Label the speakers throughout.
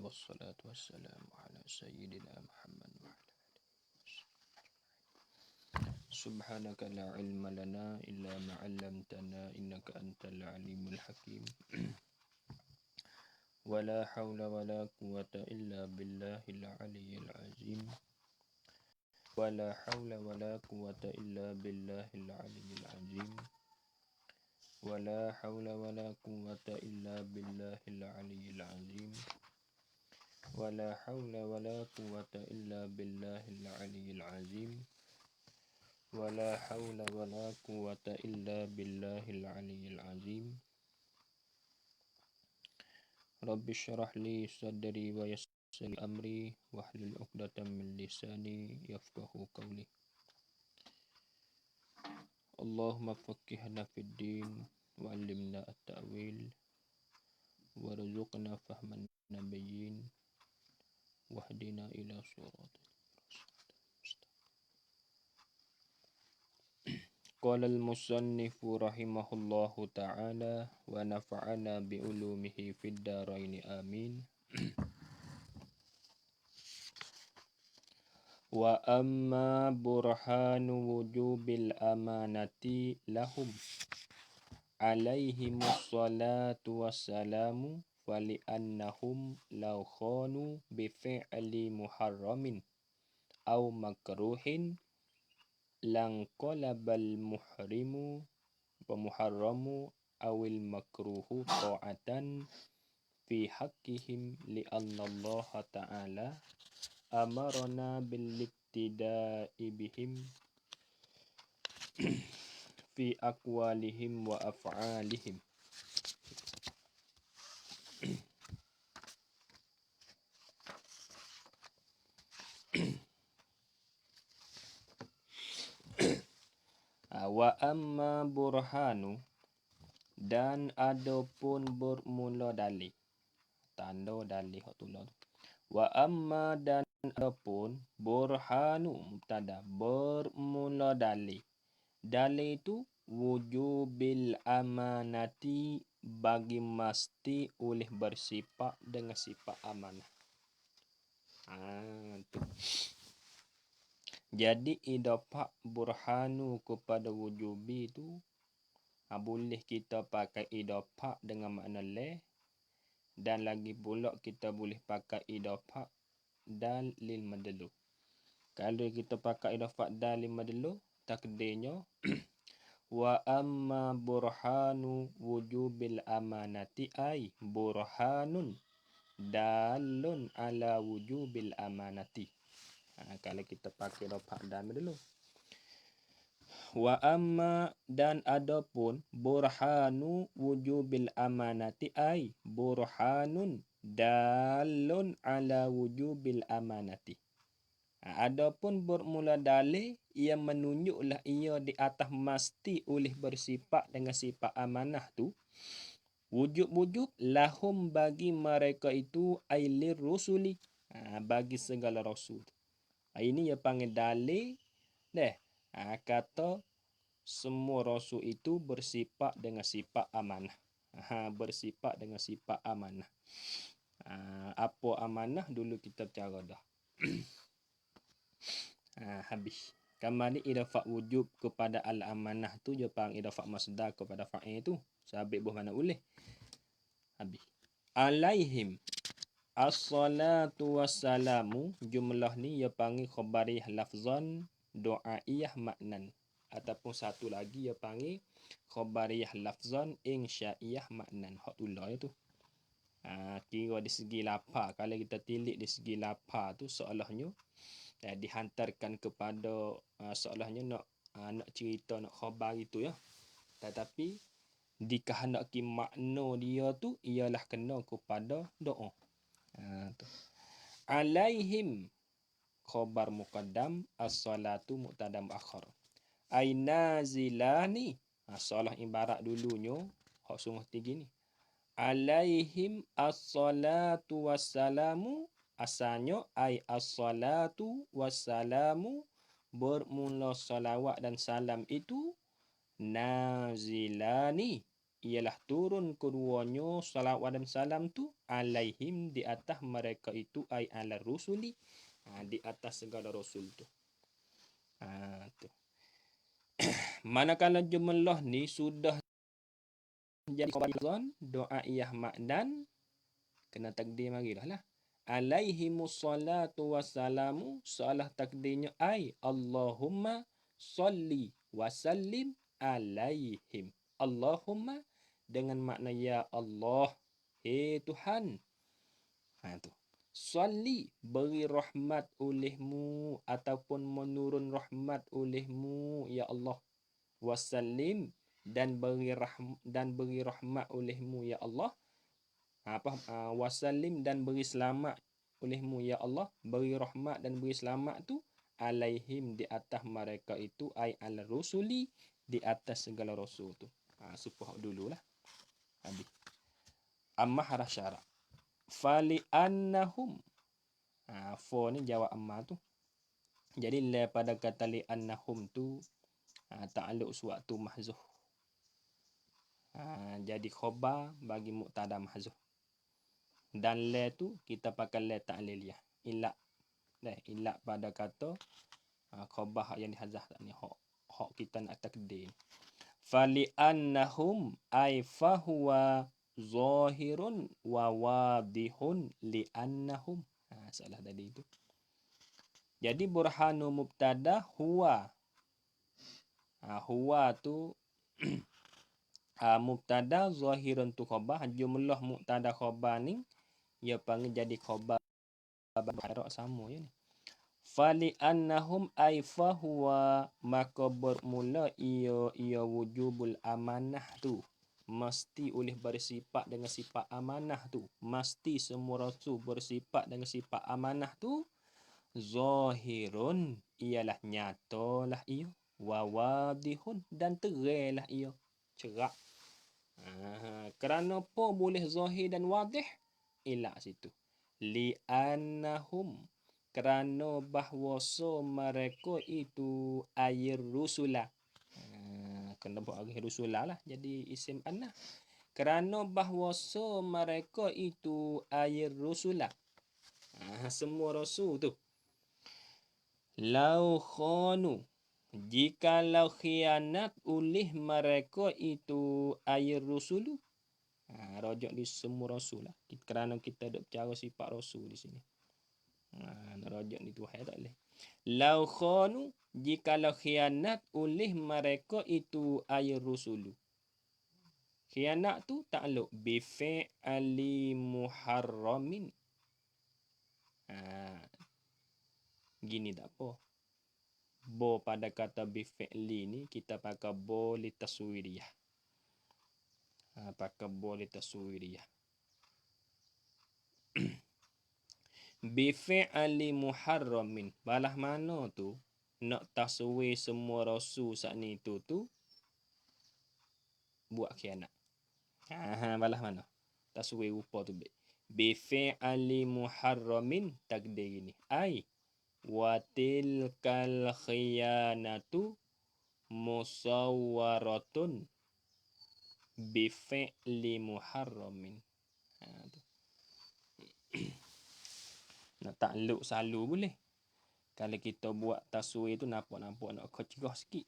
Speaker 1: والصلاة والسلام على سيدنا محمد وعلى آله سبحانك لا علم لنا إلا ما علمتنا إنك أنت العليم الحكيم ولا حول ولا قوة إلا بالله العلي العظيم ولا حول ولا قوة إلا بالله العلي العظيم ولا حول ولا قوة إلا بالله العلي العظيم ولا حول ولا قوة إلا بالله العلي العظيم ولا حول ولا قوة إلا بالله العلي العظيم رب اشرح لي صدري ويسر لي أمري واحلل عقدة من لساني يفقه قولي اللهم فقهنا في الدين وعلمنا التأويل وارزقنا فهم النبيين واهدنا إلى صراط قال المصنف رحمه الله تعالى ونفعنا بعلومه في الدارين آمين وأما برهان وجوب الأمانة لهم عليهم الصلاة والسلام فلأنهم لو خانوا بفعل محرم أو مكروه لانقلب المحرم أو المكروه طاعة في حقهم لأن الله تعالى أمرنا بالاقتداء بهم في أقوالهم وأفعالهم wa amma burhanu dan adapun bermula dalil tanda dalil hak tulah wa amma dan adapun burhanu mubtada bermula dalil itu wujubil amanati bagi mesti oleh bersifat dengan sifat amanah. Tu. Jadi idafah burhanu kepada wujubi itu boleh kita pakai idafah dengan makna leh dan lagi pula kita boleh pakai idafah dal lil madlu. Kalau kita pakai idafah dal lil madlu takdirnya wa amma burhanu wujubil amanati ay burhanun dalun ala wujubil amanati. Kalau kita pakai idafah dal dulu. Wa amma dan adapun burhanu wujubil amanati ay burhanun dalun ala wujubil amanati. Adapun bermula dalil ia menunjuklah ia di atas mesti oleh bersifat dengan sifat amanah tu wujub-wujub lahum bagi mereka itu ailir rusuli bagi segala rasul. Ini ia panggil dalil kata semua rasul itu bersifat dengan sifat amanah. Bersifat dengan sifat amanah. Apa amanah dulu kita bicara dah. Habis. Kembali idafah wujub kepada al-amanah tu dia panggil idafah masdar kepada fa'il tu. Sabit buh mana boleh. Habis. Alaihim as-salatu wassalamu jumlah ni dia panggil khabariyah lafzan du'aiyah maknan ataupun satu lagi dia panggil khabariyah lafzan insya'iyah maknan. Hak tulah tu. Kira di segi lafaz kalau kita tilik di segi lafaz tu seolahnya dihantarkan kepada seolahnya nak cerita nak khabar itu ya. Tetapi dikehendaki makna dia tu ialah kena kepada doa. Tu. Alaihim khabar muqaddam as-salatu muqaddam akhar. Ai nazilani soalah ibarat dulunya hak sungguh tinggi ni. Alaihim as-salatu wassalamu asalnya ai as-salatu wassalamu bermula salawat dan salam itu nazilani ialah turun keduanya salawat dan salam tu alaihim di atas mereka itu ai ala rusuli, di atas segala rasul tu. Tu. Manakala jumlah ni sudah jadi khabarizan doa iyah makdan kena takdir marilah lah. Alaihimus salatu wassalamu, salah takdirnya ai Allahumma salli wa sallim alaihim. Allahumma dengan makna ya Allah, Tuhan. Tu. Salli, beri rahmat olehmu ataupun menurun rahmat olehmu ya Allah. Wasallim, dan beri rahmat olehmu ya Allah. Wasallim, dan beri selamat olehmu ya Allah, beri rahmat dan beri selamat tu alaihim di atas mereka itu ai ala rusuli, di atas segala rasul tu. Supuh dululah. Habis. Amma harah syarat. Fali annahum. Fa ni jawab amma tu. Jadi pada kata li annahum tu ta'alluq suatu mahzuh. Jadi khabar bagi mubtada mahzuh. Dan la tu kita pakai la ta'liliyah. Ilak pada kata khabar yang dihazaf ni hak kita nak takdir. Fali annahum ay fahuwa zahirun wa wadihun li annahum. Salah tadi itu. Jadi burhanu mubtada huwa. Huwa tu mubtada, zahirun tu khabar. Jumlah mubtada khabar ni ia panggil jadi khabar barak sama ya ni. Fali annahum ay fahuwa, maka bermula ia wujubul amanah tu. Mesti oleh bersifat dengan sifat amanah tu. Mesti semua rasul bersifat dengan sifat amanah tu. Zahirun, ialah nyatalah ia. Wa wadihun, dan teranglah ia. Cerak. Kerana apa boleh zahir dan wadih? Ilak situ. Li'annahum, kerana bahwasa mereka itu air rusula. Kena buat air rusula lah. Jadi isim anah. Kerana bahwasa mereka itu air rusula. Semua rasul tu. Lau khanu, jikalau khianat oleh mereka itu air rusulu. Rojak di semua rasul lah. Kerana kita ada bicara sifat rasul di sini. Rojak di Tuhan tak boleh. Lau khanu, jikalau khianat oleh mereka itu air rusulu. Khianat tu takluk bifi'ali muharramin. Gini tak apa. Bo pada kata bifi'li ni kita pakai bo li taswiriyah. Pakai bo li taswiriyah. Bifi'ali muharramin. Balah mana tu nak taswir semua rasul saat ni tu buat khianat. Balah mana? Taswir rupa tu baik. Bifi'ali muharramin, takdir ini. Ai wa tilkal khiyanatu musawwaratun bifi'li muharramin. Nak takluk selalu boleh. Kalau kita buat taswir tu nampak-nampak nak kecerah sikit.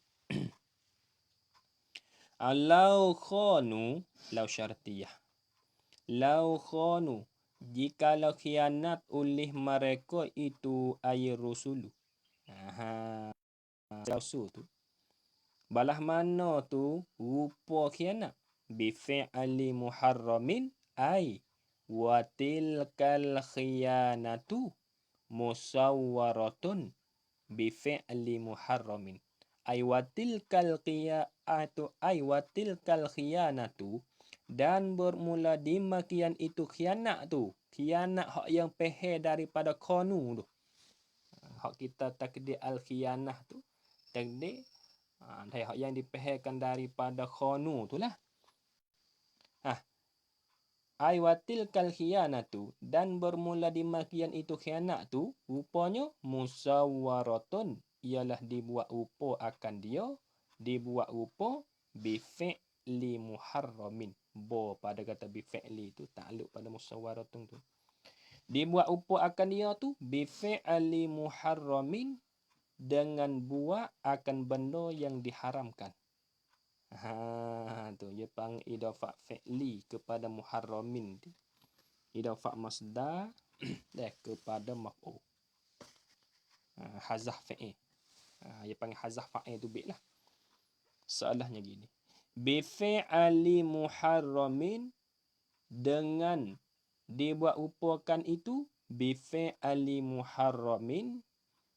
Speaker 1: Lau khanu, lau syartiyah. Lau khanu, jikalau khianat oleh mereka itu air rusulu. Rasul tu. Balah mana tu rupa khianat? Bifi'ali muharramin ay wa tilkal khiyanatu musawwaratun bifi'li muharramin. Ay wa tilkal khiyanatu, dan bermula demikian itu khianat tu. Khianat hak yang pehe daripada khanu tu. Hak kita takdir al-khianah tu. Takdir hak yang dipehekan daripada khanu tu lah. Aywatil kal khianatu, dan bermula demikian itu khianat tu, rupanya musawwaratun, ialah dibuat rupa akan dia, dibuat rupa fi'li muharramin. Bo pada kata bi fi'li tu takluk pada musyawaratun tu. Dibuat upah akan dia tu bi fi'li muharramin, dengan buat akan benda yang diharamkan. Tu dia panggil idafah fi'li kepada muharramin tu. Idafah masdar kepada maf'ul. Hazah fi'il. Dia panggil hazah fa'il tu lah. Soalnya gini. Bi fi'li muharramin, dengan dibuat upakan itu bi fi'li muharramin,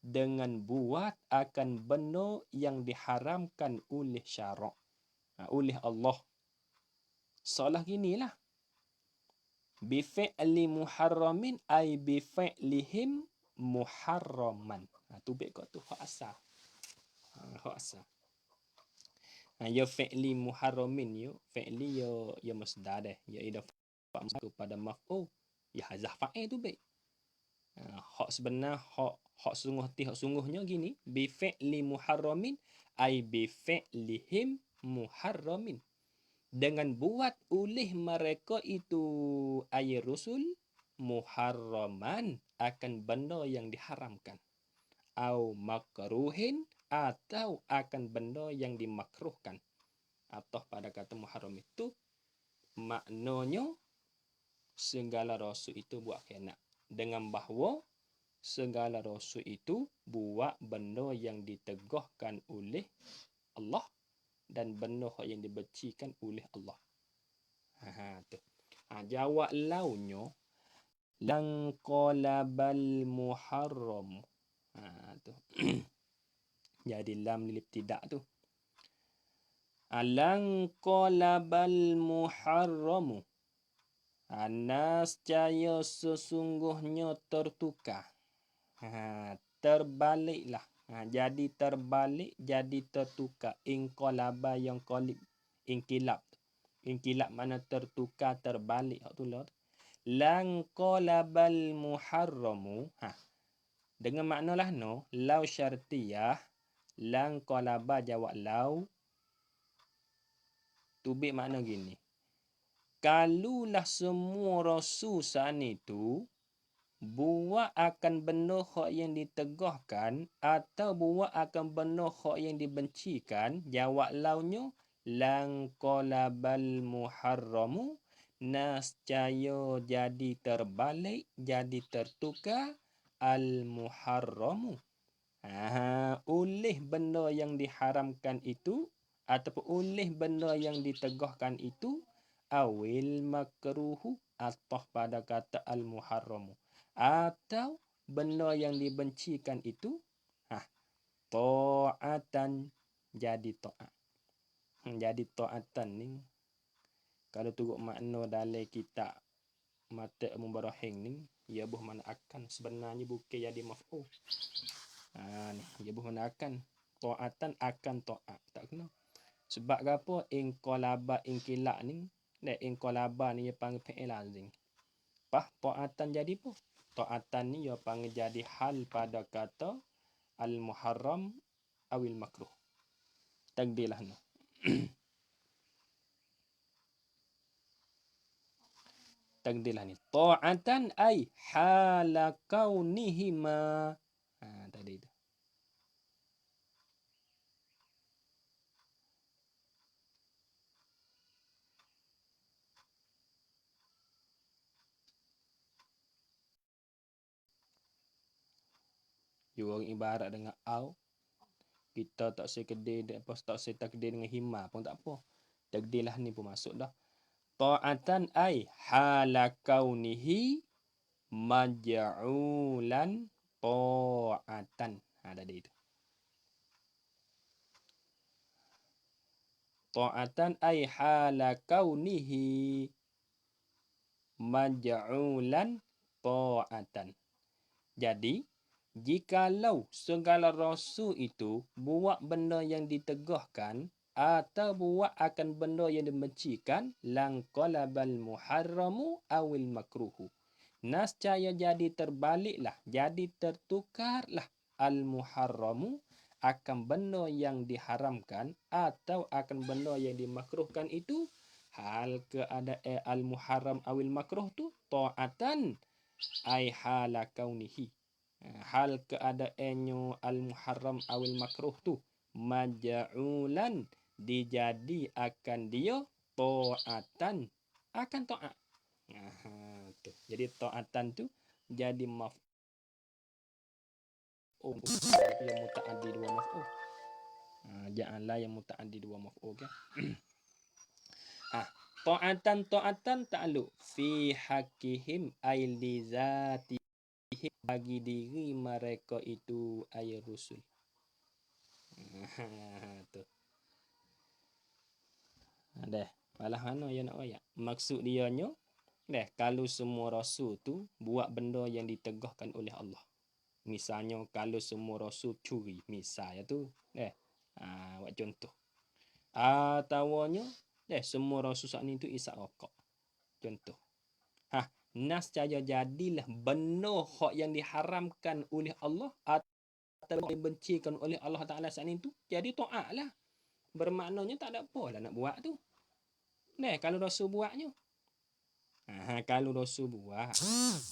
Speaker 1: dengan buat akan benda yang diharamkan oleh syarak, oleh Allah. Soalah ginilah. Bi fi'li muharramin ay bi fi'lihim muharraman. Tu baik kat tu hak asal. Hak asal. Ya fi'li muharramin yo, fi'li yo ya masdar dah. Ya idafah kepada maf'ul. Ya hazaf fa'il tu baik. Hak sebenar, hak sungguhnya gini, bi fi'li muharramin ay bi fi'lihim muharramin, dengan buat oleh mereka itu ay rusul muharraman, akan benda yang diharamkan, au makruhin, atau akan benda yang dimakruhkan. Atau pada kata muharram itu maknanya segala rasul itu buat khianat, dengan bahawa segala rasul itu buat benda yang ditegahkan oleh Allah dan benda yang dibencikan oleh Allah. Tu. Jawab launya lang qalabal muharram. Tu. Jadi lam lil ibtida' tu. Lang qalabal muharramu. Nascaya sesungguhnya tertukar. Terbaliklah. Jadi terbalik, jadi tertukar. Inqalaba yang qalib. Inkilab. Inkilab mana tertukar, terbalik. Lang qalabal muharramu. Dengan maknalah no. Lau syartiyah. Lang qalaba jawab lau. Tubik makna gini. Kalulah semua rasul saat itu buat akan benda hak yang ditegahkan atau buat akan benda hak yang dibencikan, jawab launya lang qalabal muharramu, nascaya jadi terbalik, jadi tertukar al muharramu. Oleh benda yang diharamkan itu ataupun oleh benda yang ditegahkan itu, awil makruhu, atau pada kata al muharramu, atau benda yang dibencikan itu ta'atan, jadi ta'at. Jadi ta'atan ni kalau turut makna dalam kitab mata mubarahing ni, ia buh mana akan, sebenarnya bukan jadi maf'ul. Ni ia buh mana akan, ta'atan akan ta'at, tak kena. Sebab apa inqalaba inkilab ni, inqalaba ni ia panggil fi'il lazim. Ta'atan jadi apa? Ta'atan ni ia panggil jadi hal pada kata al-muharram awil makruh. Takdirlah ni. Takdirlah ni. Ta'atan ay hala kaunihima. Tadi tu. Juga orang ibarat dengan au. Kita tak sekedar tak takdir dengan hima pun tak apa. Takdirlah ni pun masuk dah. Ta'atan ay hala kaunihi maj'ulan ta'atan. Tadi itu. Ta'atan ay hala kaunihi maj'ulan ta'atan. Jadi, jikalau segala rasul itu buat benda yang ditegahkan atau buat akan benda yang dibencikan, lang qalabal muharramu awil makruhu. Nascaya jadi terbaliklah, jadi tertukarlah al muharramu akan benda yang diharamkan atau akan benda yang dimakruhkan itu hal keadaan al-muharram awil makruh tu ta'atan ai hala kaunihi. Hal keadaannya al-muharram awil makruh tu maj'ulan dijadi akan dia ta'atan akan taat. Tu. Jadi ta'atan tu jadi maf'ul yang mutaaddi dua maf'ul. Ja'ala yang mutaaddi dua maf'ul kan. Ta'atan ta'alluq fi haqqihim ay li zatihim bagi diri mereka itu ay rusul. Tu. Dah, malah mana yang nak ayat. Maksud dia nya dah kalau semua rasul tu buat benda yang ditegahkan oleh Allah. Misalnya kalau semua rasul curi, misalnya tu dah. Buat contoh. Ataunya dah semua rasul saat ni tu isap rokok. Contoh. Nas caya jadilah benda hak yang diharamkan oleh Allah atau dibencikan oleh Allah Taala saat ni tu jadi taatlah. Bermaknanya tak ada apa lah nak buat tu. Nah, kalau rasul buatnya. Kalau rasul buat.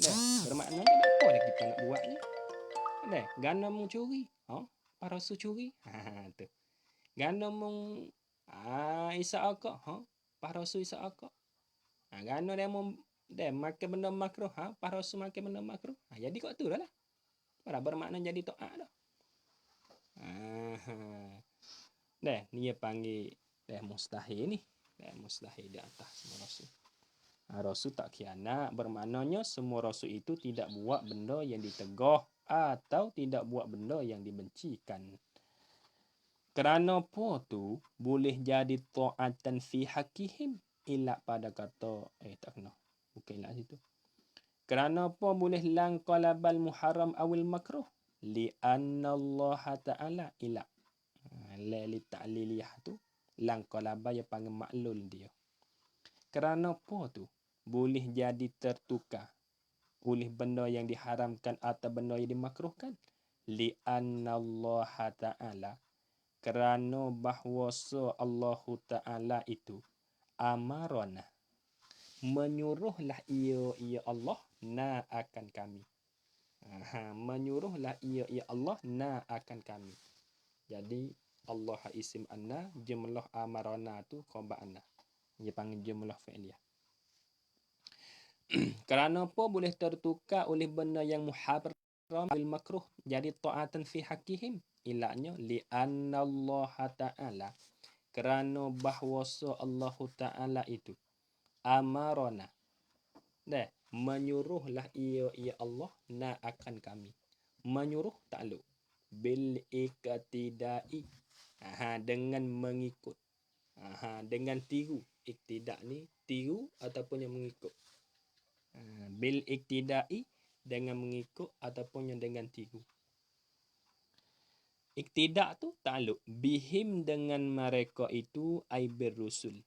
Speaker 1: Nah, bermaknanya tak ada apa lah kita nak buatnya. Nah, gana mung curi. Para rasul curi. Tu. Gana mung isap rokok. Para rasul isap rokok. Gana dia mung makan benda makruh. Para rasul makan benda makruh. Jadi kok tu dah lah. Pada bermakna jadi taat dah. Ni dia panggil mustahil ni. Mustahil di atas semua rasul. Rasul tak khianat, bermaknanya semua rasul itu tidak buat benda yang ditegah atau tidak buat benda yang dibencikan. Kerana apa tu boleh jadi ta'atan fi haqqihim ila pada kata tak kena. Bukan ila situ. Kerana apa boleh lang qalabal muharram awil makruh li anna Allah Ta'ala ila la li ta'liliyah tu lang qalaba yang panggil maklul dia. Kerana apa tu boleh jadi tertukar oleh benda yang diharamkan atau benda yang dimakruhkan li anna Allah Ta'ala kerana bahwasa Allah Ta'ala itu amarona menyuruhlah ia Allah na akan kami. Menyuruhlah ia Allah na akan kami. Jadi Allah isim anna jumlah amarona tu khabar anna. Dia panggil jumlah fi'liyah. Kerana apa boleh tertukar oleh benda yang muharram bil makruh jadi ta'atan fi haqqihim ilahnya li anna Allah Ta'ala kerana bahwasa Allah Ta'ala itu amarona menyuruhlah ia Allah na akan kami. Menyuruh takluk bil iktidai dengan mengikut. Dengan tiru. Iktidak ni tiru ataupun yang mengikut. Bil iktidai dengan mengikut ataupun yang dengan tiru. Iktidak tu takluk bihim dengan mereka itu ai birrusul.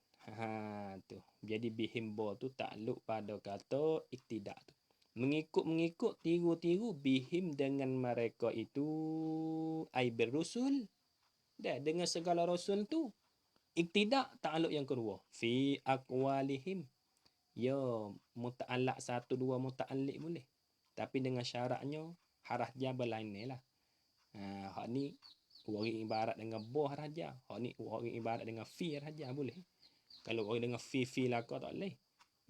Speaker 1: Tu. Jadi bihim bo tu takluk pada kata iktidak tu. Mengikut-mengikut, tiru-tiru bihim dengan mereka itu ai birrusul. Dengan segala rasul tu. Iktidak takluk yang kedua. Fi aqwalihim. Ya, muta'allaq satu dua muta'alliq boleh. Tapi dengan syaratnya harah jabal lain ni lah. Hak ni orang ibarat dengan boh raja. Hak ni orang ibarat dengan fi raja boleh. Kalau orang dengan fi lah kau tak boleh.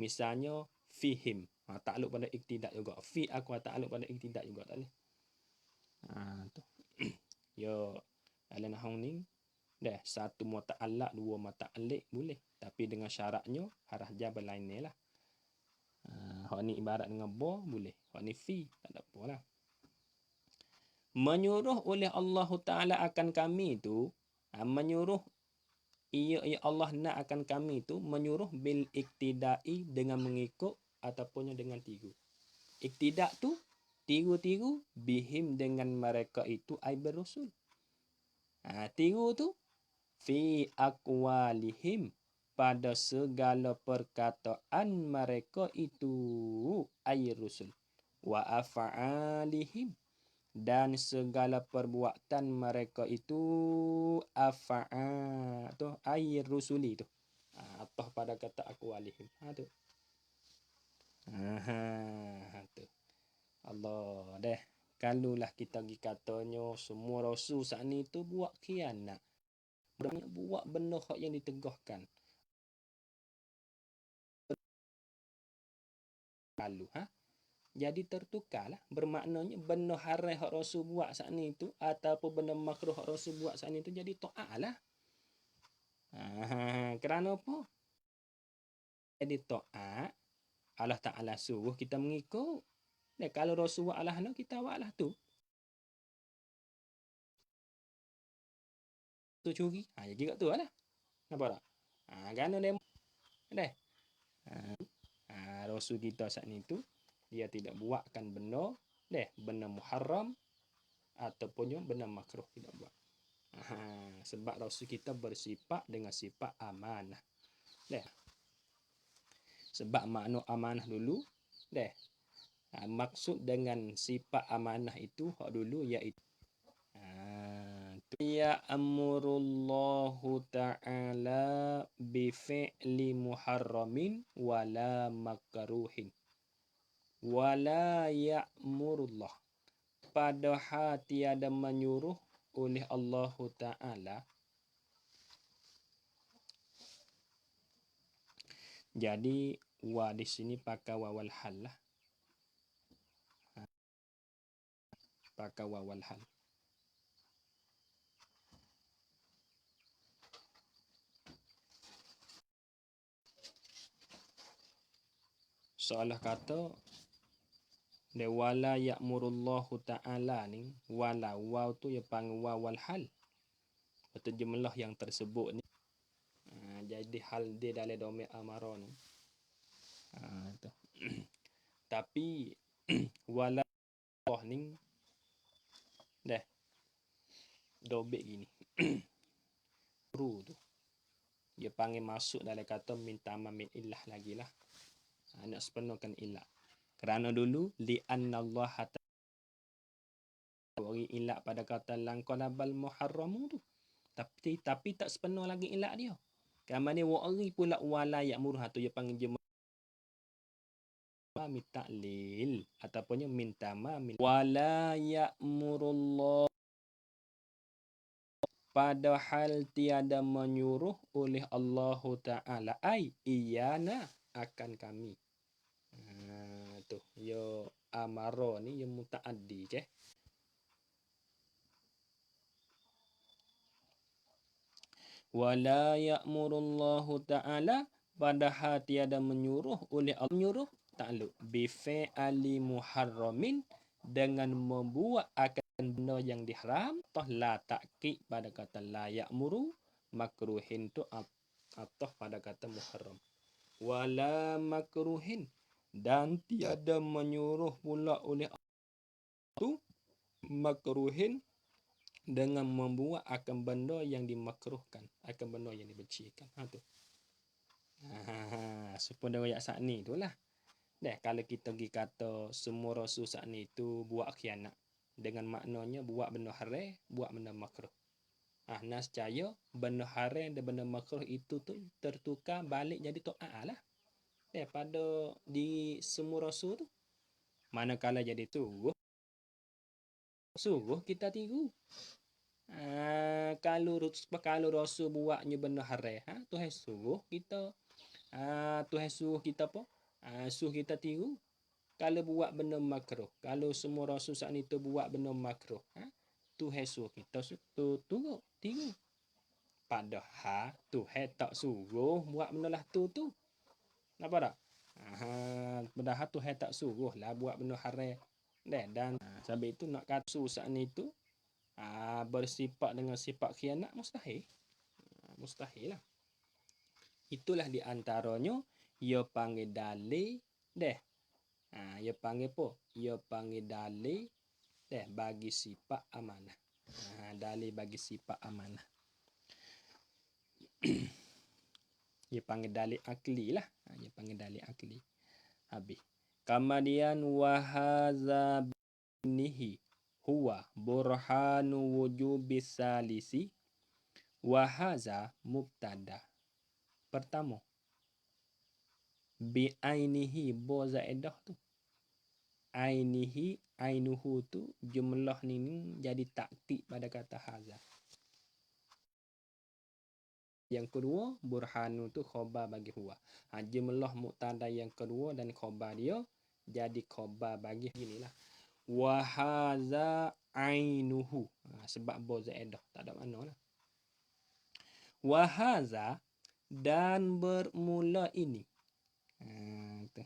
Speaker 1: Misalnya fihim. Takluk pada iktidak juga. Fi aku takluk pada iktidak juga tak boleh. Tu. Ya, dalam nahwu ni dah satu muta'allaq dua muta'alliq boleh. Tapi dengan syaratnya harah jabal lain ni lah. Hak ni ibarat dengan boh boleh. Hak ni fi tak ada apa lah. Menyuruh oleh Allah Ta'ala akan kami tu, menyuruh ia Allah nak akan kami tu, menyuruh bil iktidai dengan mengikut ataupun dengan tiru. Iktidak tu tiru-tiru bihim dengan mereka itu ai berusul. Tiru tu fi aqwalihim pada segala perkataan mereka itu ai rusul wa af'alihim dan segala perbuatan mereka itu afa'a tu ayir rusuli tu. Atau pada kata aqwalihim. Tu. Tu. Allah deh. Kalulah kita pergi katanya semua rasul saat ni tu buat khianat. Buat benda hak yang ditegahkan. Lalu jadi tertukarlah, bermaknanya benda haram hak Rasul buat saat ni tu ataupun benda makruh hak Rasul buat saat ni tu jadi taatlah. Kerana apa? Jadi taat Allah Taala suruh kita mengikut. Dan kalau Rasul buat Allah kita buatlah tu. Tu curi. Ya juga tu lah. Nampak tak? Kerana dia deh. Rasul kita saat ni tu dia tidak buatkan benda benda muharram ataupun benda makruh tidak buat. Sebab Rasul kita bersifat dengan sifat amanah. Sebab makna amanah dulu maksud dengan sifat amanah itu hak dulu iaitu ya'murullahu ta'ala bi fi'li muharramin wala makruhin. Wala ya'murullah. Padahal tiada menyuruh oleh Allah Ta'ala. Jadi wa di sini pakai wawal hal lah. Pakai wawal hal. Seolah kata de wala ya'murullahu ta'ala ni wala waw tu ya panggil wawal hal. Atau jumlah yang tersebut ni. Jadi hal dia dalam domain amara ni. Tu. Tapi wala ni dobek gini. Ru tu. Dia panggil masuk dalam kata minta min illah lagi lah. Nak sepenuhkan ilah. Kerana dulu li'anna Allah bagi ilah pada kata langqalabal muharramu tu. Tapi tak sepenuh lagi ilah dia. Kamane wa'ri pula wala ya'muru tu dia panggil jema ta'lil ataupun minta min wala ya'murullah padahal tiada menyuruh oleh Allah Ta'ala iyana akan kami. Tu yo amaro ni yo mutaaddi ke. Wala ya'murullahu ta'ala padahal tiada menyuruh oleh Allah menyuruh takluk bi fi'ali muharramin dengan membuat akan benda yang diharam toh la ta'kid pada kata la ya'muru makruhin tu atau pada kata muharram wala makruhin dan tiada menyuruh pula oleh Allah tu makruhin dengan membuat akan benda yang dimakruhkan, akan benda yang dibencikan. Tu. Supaya ayat saat ni itulah. Kalau kita pergi kata semua rasul saat ni tu buat khianat dengan maknanya buat benda haram, buat benda makruh. Nas percaya benda haram dan benda makruh itu tu tertukar balik jadi taat lah. Pada di semua rasul tu. Manakala jadi tu suruh kita tiru. Kalau Rasul buatnya benda haram, Tuhan suruh kita Tuhan suruh kita apa? Suruh kita tiru. Kalau buat benda makruh, kalau semua Rasul saat itu buat benda makruh, Tuhan suruh kita tiru. Padahal Tuhan tak suruh buat benda lah tu. Nampak tak? Padahal Tuhan tak suruh lah buat benda haram. Dan sebab itu nak kata saat ni tu bersifat dengan sifat khianat mustahil. Mustahil lah. Itulah di antaranya ia panggil dalil ia panggil apa? Ia panggil dalil bagi sifat amanah. Dalil bagi sifat amanah. Ia panggil dalil akli lah. Ia panggil dalil akli. Habis. Kemudian wahaza binihi huwa burhanu wujubis salisi wa haza mubtada. Pertama, bi ainihi bo zaidah tu. Ainihi, ainuhu tu jumlah ni jadi taktik pada kata haza. Yang kedua, burhanu tu khobar bagi huwa. Jumlah mubtada yang kedua dan khobar dia jadi khobar bagi inilah. Wa haza ainuhu. Sebab bo zaidah tak ada makna lah. Wa haza dan bermula ini. Tu.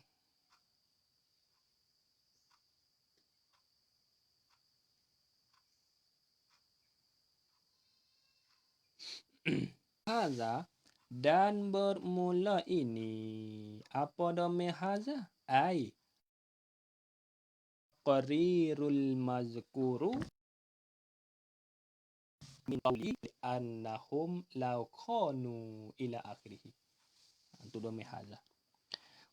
Speaker 1: Haza dan bermula ini. Apa domain haza? Ai qarirul mazkuru min qawli annahum law khanu ila akhirih. Itu domain haza.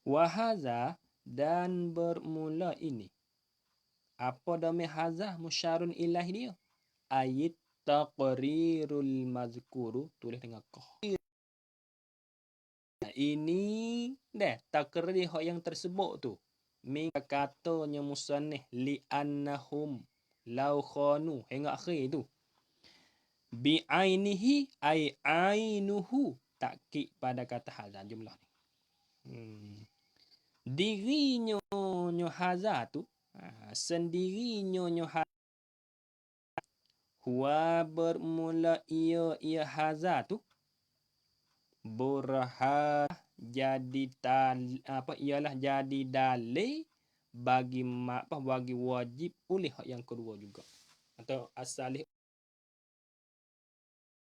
Speaker 1: Wa haza dan bermula ini. Apa domain haza? Musyarun ilaih dia. Ayat taqrirul mazkuru, tulis dengan qaf. Ini dah takrir yang tersebut tu. Min katanya musannif li annahum law khanu hingga akhir tu. Bi ainihi ai ainuhu, takkid pada kata haza jumlah ni. Dirinya nyo haza tu, sendirinya nyo haza, huwa bermula ia haza tu, burhan jadi ialah jadi dalil bagi bagi wajib oleh hak yang kedua juga. Atau asalih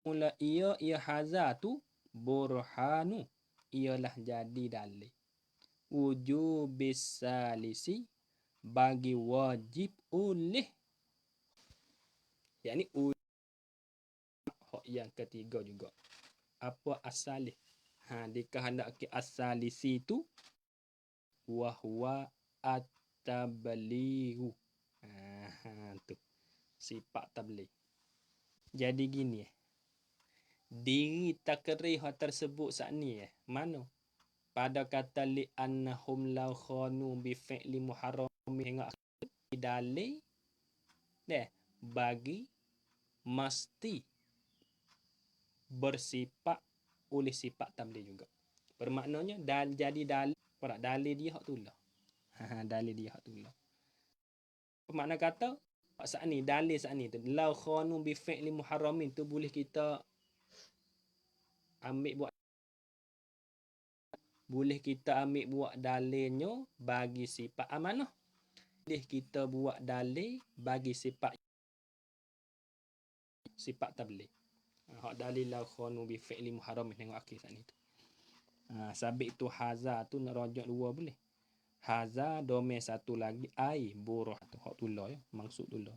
Speaker 1: mula ia haza tu burhanu ialah jadi dalil wujubis salisi bagi wajib oleh, yakni hak yang ketiga juga. Apa asalih? Dikehendaki asalisi tu wa huwa at-tablighu. Tu sifat tabligh. Jadi gini diri takrir tersebut saat ni mana? Pada kata li annahum law khanu bi fi'li muharram hingga dalil bagi mesti bersifat oleh sifat tabligh juga. Bermaknanya jadi dalil dia hak tulah. Dalil dia hak tulah. Makna kata saat ni dalil saat ni tu law khanu bi fi'li muharramin tu boleh kita ambil buat dalilnya bagi sifat amanah. Boleh kita buat dalil bagi sifat tabligh. Hak dalil law khanu bi fi'li muharramin tengok akhir saat ni tu. Sabit tu haza tu nak rujuk dua boleh. Haza domain satu lagi ai burah tu hak tulah maksud tulah.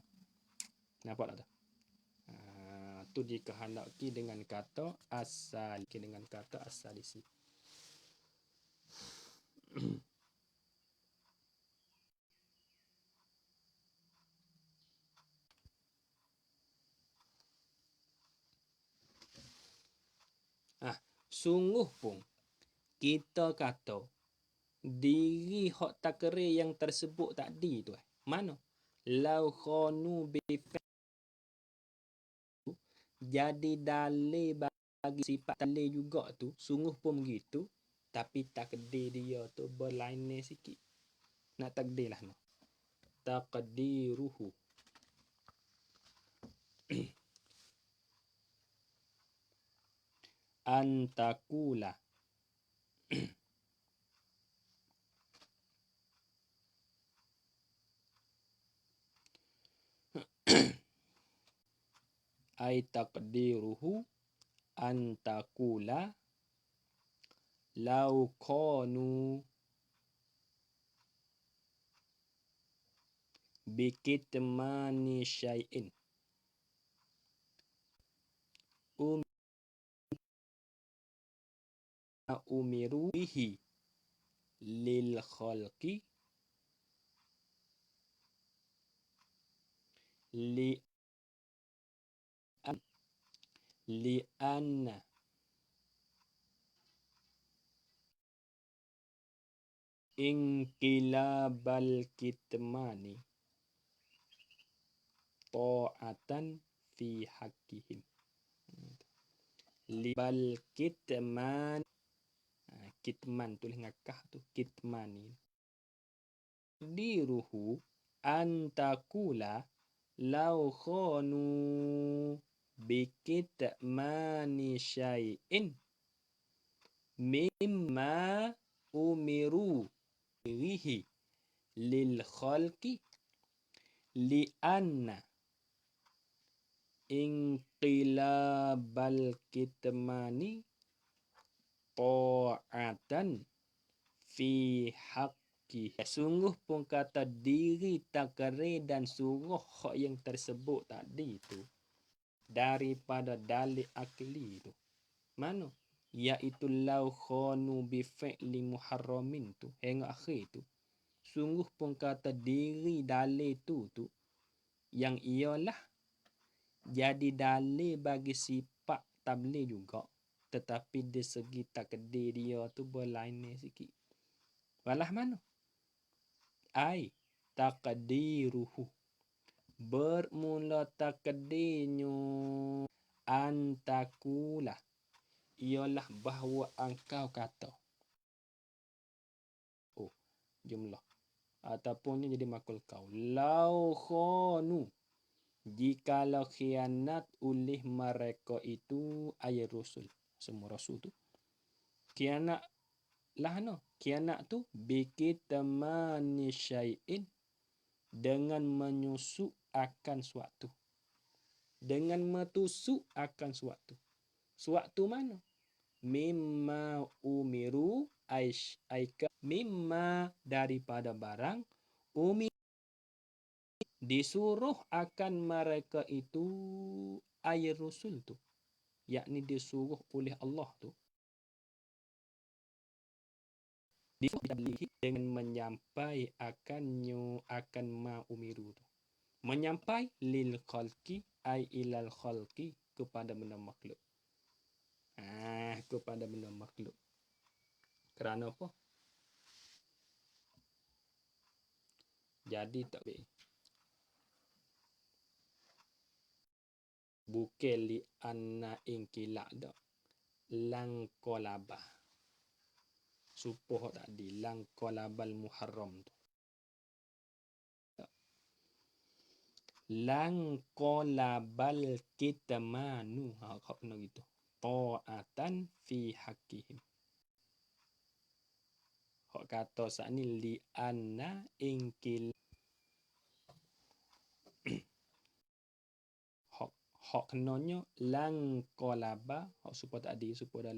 Speaker 1: Nampak tak tu? Tu dikehendaki dengan kata asalisi. Sungguh pun kita kata diri hak takrir yang tersebut tadi tu mana? Law khanu bi jadi dalil bagi sifat dalil juga tu, sungguh pun begitu, tapi takdir dia tu berlainan sikit. Nak takdir lah. Taqdiruhu. Antakula. Ai taqdiruhu antakula law kanu bikitmani syai'in umiru bihi lil khalqi li anna inqilabal kitmani ta'atan fi haqqihim. Libal kitman, kitman tulis ngakah tu, kitmani. Diruhu antakula law khanu bikitmani syai'in mimma umiru bihi lil khalqi li anna inqilabal kitmani ta'atan fi haqqi. Sungguh pun kata diri takrir dan suruh hak yang tersebut tadi tu daripada dalil akli tu. Mana? Iaitu law khanu bi fi'li muharramin tu hingga akhir tu. Sungguh pun kata diri dalil tu yang ialah jadi dalil bagi sifat tabligh juga, tetapi dari segi takdir dia tu berlain sikit. Walah mana? Ai takdiruhu, bermula takdirnya antakula, ialah bahawa engkau kata. Oh, jumlah ataupun jadi makul kau. Lau khanu, jikalau khianat oleh mereka itu ayat rasul, semua rasul tu khianat lah no. Khianat tu bikitmani syai'in, dengan menyusuk akan suatu, dengan metusuk akan suatu. Suatu mana? Mimma umiru aika, mimma daripada barang disuruh akan mereka itu ayat rasul tu, yakni disuruh oleh Allah tu, disuruh dengan menyampai akannya akan ma umiru tu, menyampai lil khalqi ay ilal khalqi, kepada benda makhluk. Kepada benda makhluk. Kerana apa? Jadi tak boleh. Bukan li anna inkilak dak. Langkolabah. Supoh tadi. Langkolabal muharram tu. Langkolabal kitmanu. Kau kena gitu. Ta'atan fi haqqihim. Hak kata saat ni li anna inkil. Hak kenanya lang kolaba, hak supaya tadi, supaya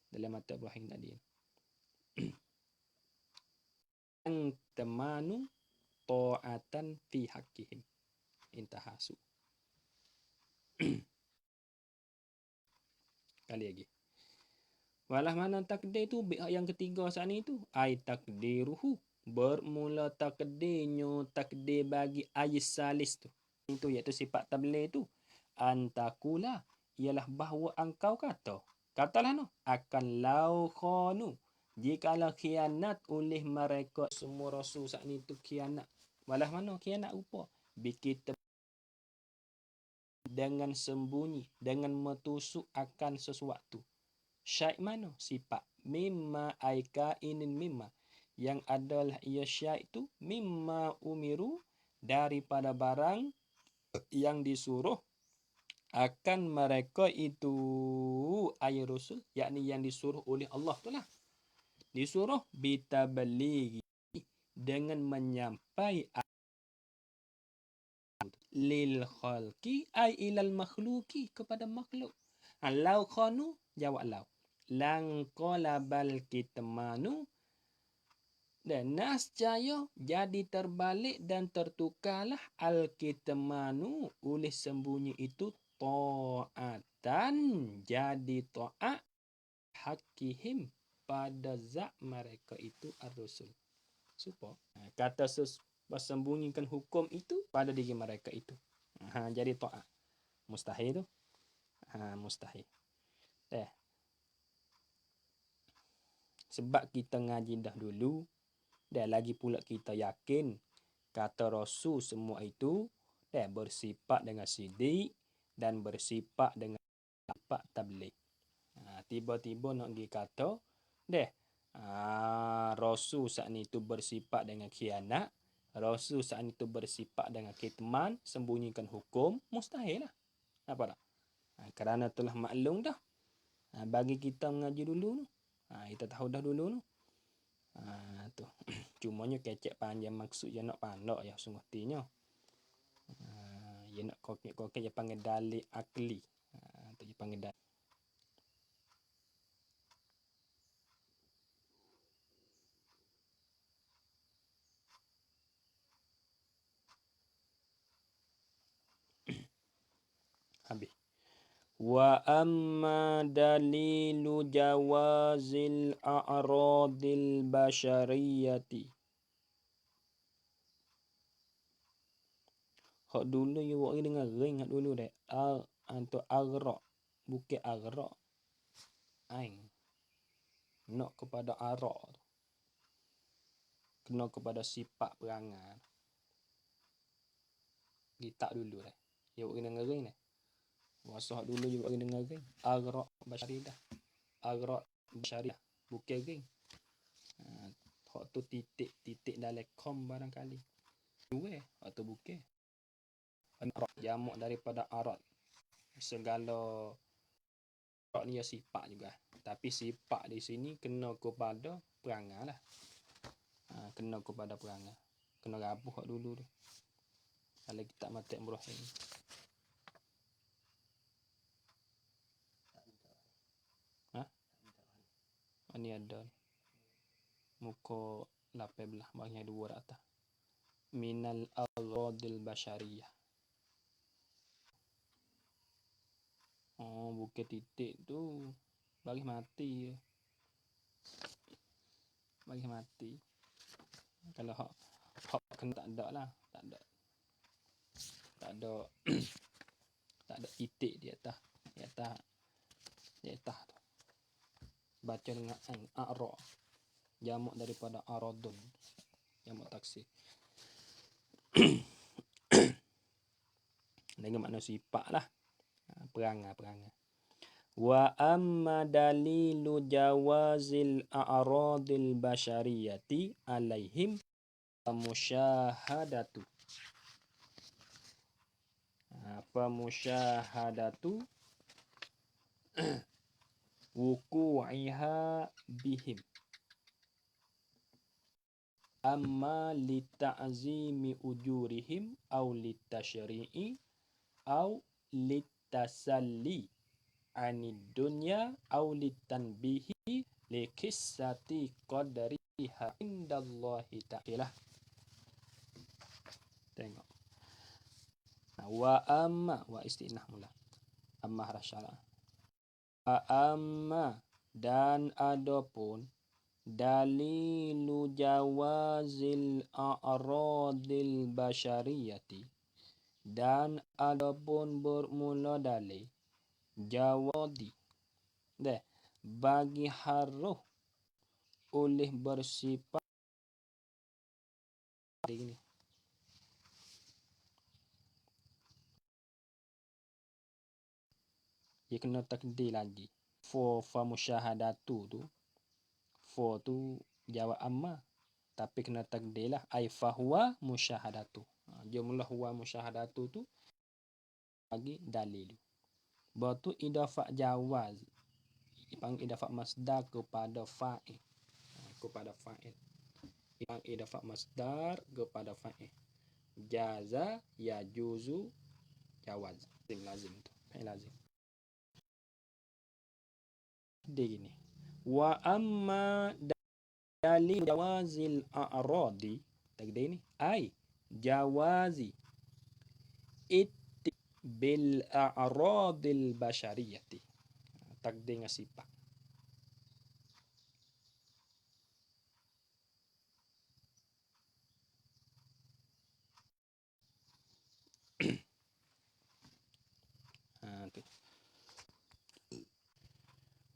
Speaker 1: dalam mata Ibrahim tadi. Ang temanu ta'atan fi haqqihim. Intahasu. Kali lagi. Walah mana takdir tu yang ketiga saat ni tu, ai takdiruhu, bermula takdirnya takdir bagi ayat salis tu. Itu iaitu sifat tabligh tu. Antakula, ialah bahawa engkau kata. Katalah no, akan lau khanu, jikalau khianat oleh mereka semua rasul saat ni tu khianat. Walah mana khianat rupa? Bikita dengan sembunyi, dengan metusuk akan sesuatu. Syait mana? Sifat. Mimma aika inin mimma. Yang adalah ia syait tu mimma umiru, daripada barang yang disuruh akan mereka itu ayat rasul, yakni yang disuruh oleh Allah tu lah. Disuruh bitabalighi, dengan menyampai lil khalqi ay ilal makhluki, kepada makhluk. Lau khanu, jawab lau. Lang qalabal kitmanu, dan nascaya jadi terbalik dan tertukarlah al-kitmanu oleh sembunyi itu ta'atan, jadi ta'at hakihim, pada zat mereka itu ar-rusul. Supaya kata bersembunyikan hukum itu pada diri mereka itu. Jadi ta'ah. Mustahil tu. Mustahil. Sebab kita ngaji dah dulu, dan lagi pula kita yakin kata Rasul semua itu bersifat dengan sidik dan bersifat dengan sifat tabligh. Tiba-tiba nak pergi kata Rasul saat itu bersifat dengan khianat, Rasul saat itu bersifat dengan kitman, sembunyikan hukum, mustahil lah. Apa tak? Kerana telah maklum dah. Bagi kita mengaji dulu tu. Kita tahu dah dulu tu. Tu. Cumanya kecek panjang maksud je nak pandai ya sungguh tinya. Dia nak kokek-kokek dia panggil dalil akli. Tu dia panggil dalil. Habis. Wa amma dalilu jawazil a'radil basyariyati. Hak dulu you buat dengan ring hak dulu deh. Antu agrak. Bukan agrak. Ain. Nak kepada arak. Kena kepada sifat perangai. Kita dulu deh. You buat dengan ring deh. Masa dulu you buat dengan ring. Agrak basyariyah. Agrak basyariyah. Bukan ring. Hak tu titik dalam kom barangkali. Dua. Hak tu bukan. Jamak daripada arad. Segala arad ni sifat juga. Tapi sifat di sini kena kepada perangai lah. Kena kepada perangai. Kena rabuh hak dulu tu. Kalau kita mati Ibrahim. Ini ada. Muka 18. Banyak 2 atas. Minal agradil basyariyah. Bukan titik tu. Bagi mati. Bagi mati. Kalau hak kena tak ada lah. Tak ada. Tak ada. Tak ada titik di atas. Di atas tu. Baca dengan a'ra. Jamak daripada aradun. Jamak taksir. Dengan makna sifat lah. Perangai. Wa amma dalilu jawazil a'radil basyariyati alaihim famusyahadatu. Famusyahadatu wuku'iha bihim. Amma lita'zimi ujurihim au litasyri'i au litasalli anid dunya au litanbihi likissati qadriha indallahi ta'ala. Tengok. Wa amma wa istinah mula. Amma haraf syara'. Wa amma dan adapun dalilu jawazil a'radil basyariyati dan adapun bermula dalil jawadi bagi haruh oleh bersifat ini. Dia kena takdir lagi. Fa musyahadatu tu. Fa tu jawab amma. Tapi kena takdir lah. Ai fahuwa musyahadatu. Jumlah huwa musyahadatu tu bagi dalil. Batu idafah jawaz. Dipanggil idafah masdar kepada fa'il. Kepada fa'il. Dipanggil idafah masdar kepada fa'il. Jaza yajuzu jawaz. Lazim tu. Lazim. Dia gini. Wa amma dalil jawazil a'radi. Takdir ni. Ai jawazi bil a'radil basyariyati. Takdir dengan sifat.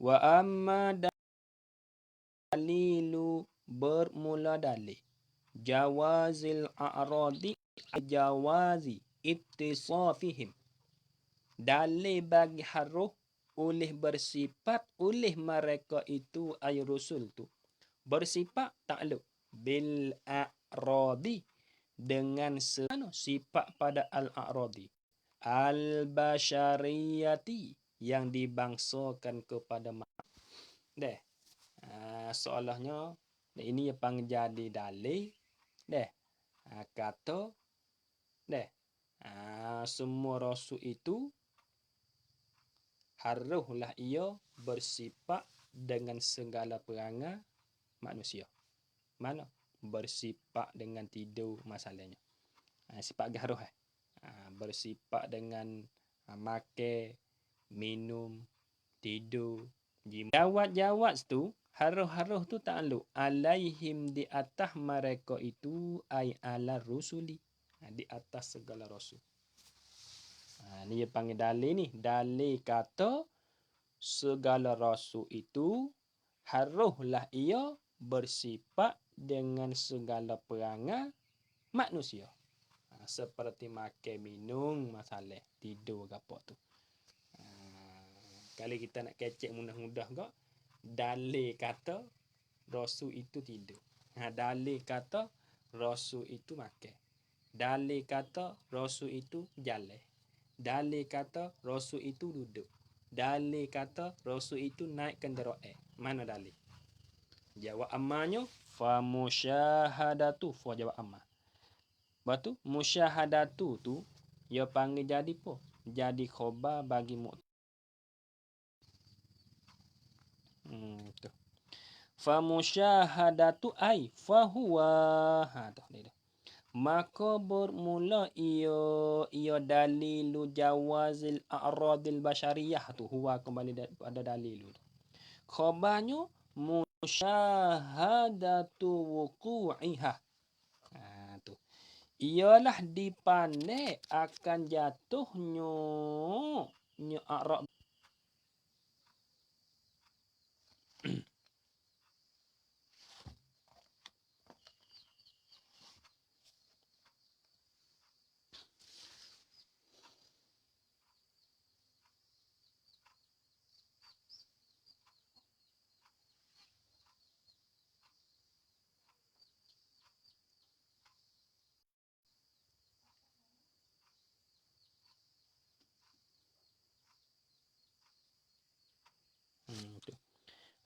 Speaker 1: Wa amma dalilu bermula dalil. Jawazil a'radi jawazi ittisafihim. Dalil bagi haruh oleh bersifat oleh mereka itu ay rusul tu. Bersifat takluk bil a'radi dengan sifat pada al-a'radi. Al-bashariyati yang dibangsakan kepada deh. Soalnya ini yang panggil jadi dalil deh. Kata deh. Semua rasul itu haruslah ia bersifat dengan segala perangai manusia. Mana? Bersifat dengan tidur masalahnya. Sifat harus bersifat dengan makan, minum, tidur, jawab tu harus tu takluk alaihim di atas mereka itu ay ala rusuli, di atas segala rasul. Ni dia panggil dalil ni. Dalil kata segala rasul itu haruslah ia bersifat dengan segala perangai manusia. Seperti makan, minum, masalah, tidur ke apa tu. Kalau kita nak kecek mudah-mudah kok, dalil kata rasul itu tidur. Dalil kata rasul itu makan. Dalil kata rasul itu jalan. Dalil kata rasul itu duduk. Dalil kata rasul itu naik kenderaan. Mana dalil? Jawab amannya fa musyahadatu. Fa jawab aman. Batu musyahadatu tu ia panggil jadi apa? Jadi khabar bagi tu. Fa musyahadatu ai fa huwa tu dia. Maka bermula ia dalilu jawazil a'radil basyariyah tu. Huwa kembali pada dalil tu. Khabarnya musyahadatu wuqu'iha. Tu. Ialah dipandai akan jatuhnya a'rad.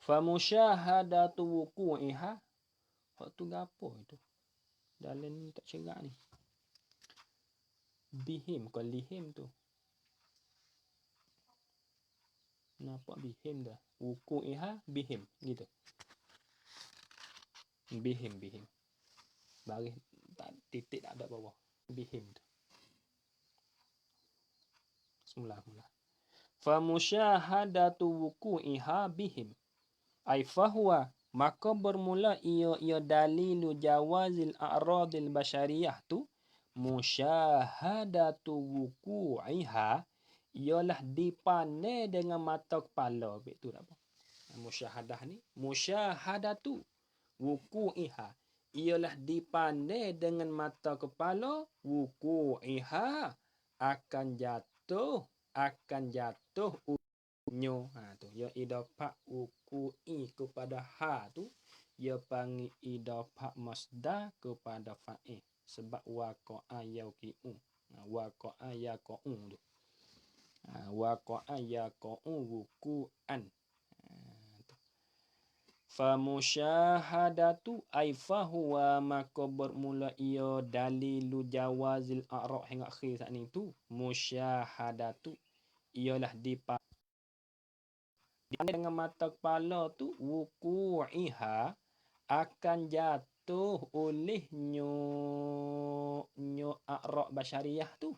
Speaker 1: Fa musyahadatu wuqu'iha. Waktu gapo itu? Dalam ni tak cerak ni. Bihim ke lihim tu. Nampak bihim dah. Wuqu'iha bihim gitu. Bihim. Baris tak titik tak ada bawah. Bihim tu. Semula. Fa musyahadatu wuqu'iha bihim. Ai fahuwa maka bermula ia dalilu jawazil a'radil basyariyah tu musyahadatu wuqu'iha ialah dipandai dengan mata kepala. Betul tak apa? Musyahadah ni musyahadatu wuqu'iha ialah dipandai dengan mata kepala wuqu'iha akan jatuh nyo tu ya idafah wuqu'i kepada ha tu ya panggil idafah masdar kepada fa'il sebab waqa'a yaqi'u waqa'a yaqa'u tu waqa'a yaqa'u wuqu'an fa musyahadatu ai fa huwa maka bermula ia dalilu jawazil a'ra' hingga akhir saat ni tu musyahadatu ialah dengan mata kepala tu wuqu'iha akan jatuh oleh nyo a'ra' basyariyah tu.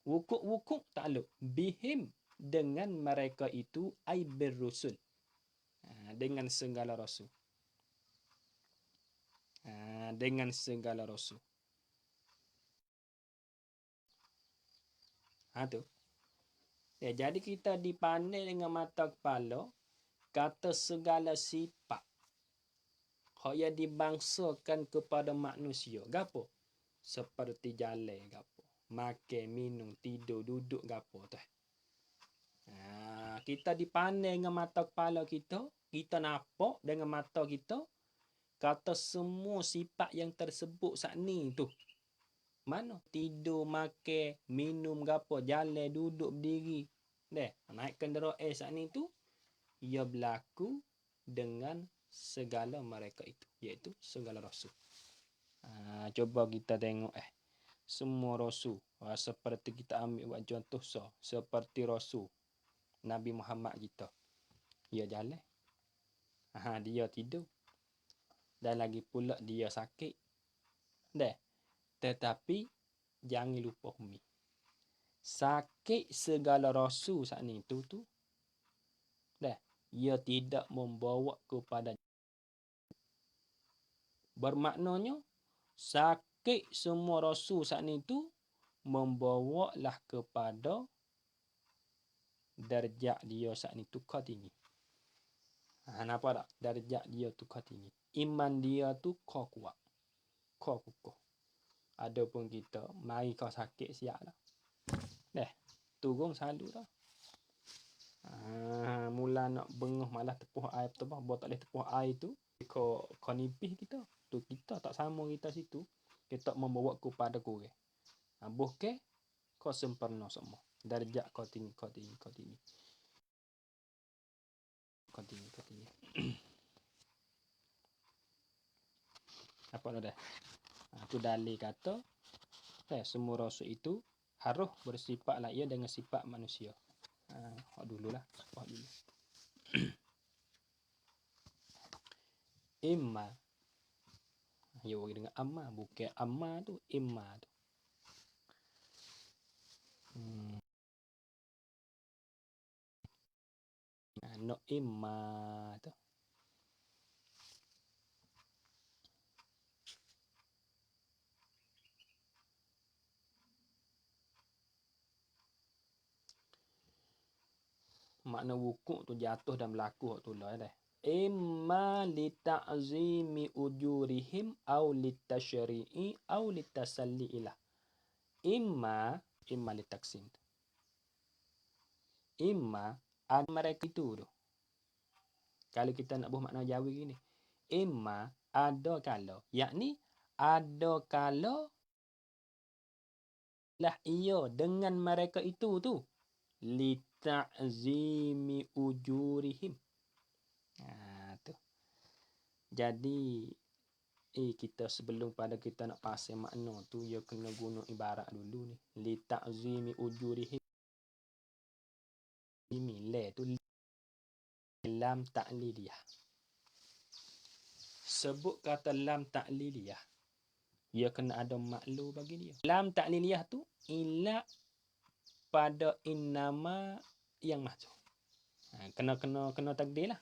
Speaker 1: Wukuk takluk bihim dengan mereka itu ai birrusul. Dengan segala rasul. Dengan segala rasul. Tu. Ya, jadi kita dipandai dengan mata kepala kata segala sifat yang dibangsakan kepada manusia. Gapo? Seperti jalan gapo. Makan, minum, tidur, duduk gapo tu. Kita dipandang dengan mata kepala kita, kita nampak dengan mata kita, kata semua sifat yang tersebut saat ni tu. Mana? Tidur, makan, minum gapo, jalan, duduk, berdiri. Naik kenderaan saat ni tu, ia berlaku dengan segala mereka itu, iaitu segala rasul. Coba kita tengok semua rasul. Seperti kita ambil buat contoh seperti rasul Nabi Muhammad kita. Dia jalan. Dia tidur. Dan lagi pula dia sakit. Tetapi jangan lupa umi. Sakit segala rasul saat ni tu. Ia tidak membawa kepada, bermaknanya sakit semua rasul saat ni tu membawalah kepada darjat dia saat ni tukar tinggi. Nampak tak? Darjat dia tukar tinggi. Iman dia tu kau kuat. Kau kukuh. Adapun kita, mari kau sakit siap lah. Turun selalu dah. Mula nak benguh malah tepuh air tebah, buat tak boleh tepuh air tu, kau nipih kita. Tu kita tak sama kita situ. Kita membawa kepada kurang. Bukan kau sempurna semua. Darjat kau tinggi. Apa dah? Tu dalil kata semua rasul itu harus bersifat ia dengan sifat manusia. Dululah. Dulu. Imma. Ya bagi dengan amma, bukan amma tu, imma tu. No imma tu. Makna wukuk tu jatuh dan berlaku tu lah dah. Imma li ta'zimi ujurihim au li tashri'i au li tasalli ilah. Imma li taksim. Imma ada mereka itu tu. Kalau kita nak buat makna Jawi gini. Imma ada kalau, yakni ada kalau lah ia dengan mereka itu tu li ta'zimi ujurihim. Tu. Jadi kita sebelum pada kita nak pasal makna tu, ya kena guna ibarat dulu ni. Li ta'zimi ujurihim. La tu lam ta'liliyah. Sebut kata lam ta'liliyah, ia kena ada maklu bagi dia. Lam ta'liliyah tu ila pada innama yang masuk. Kena takdir lah.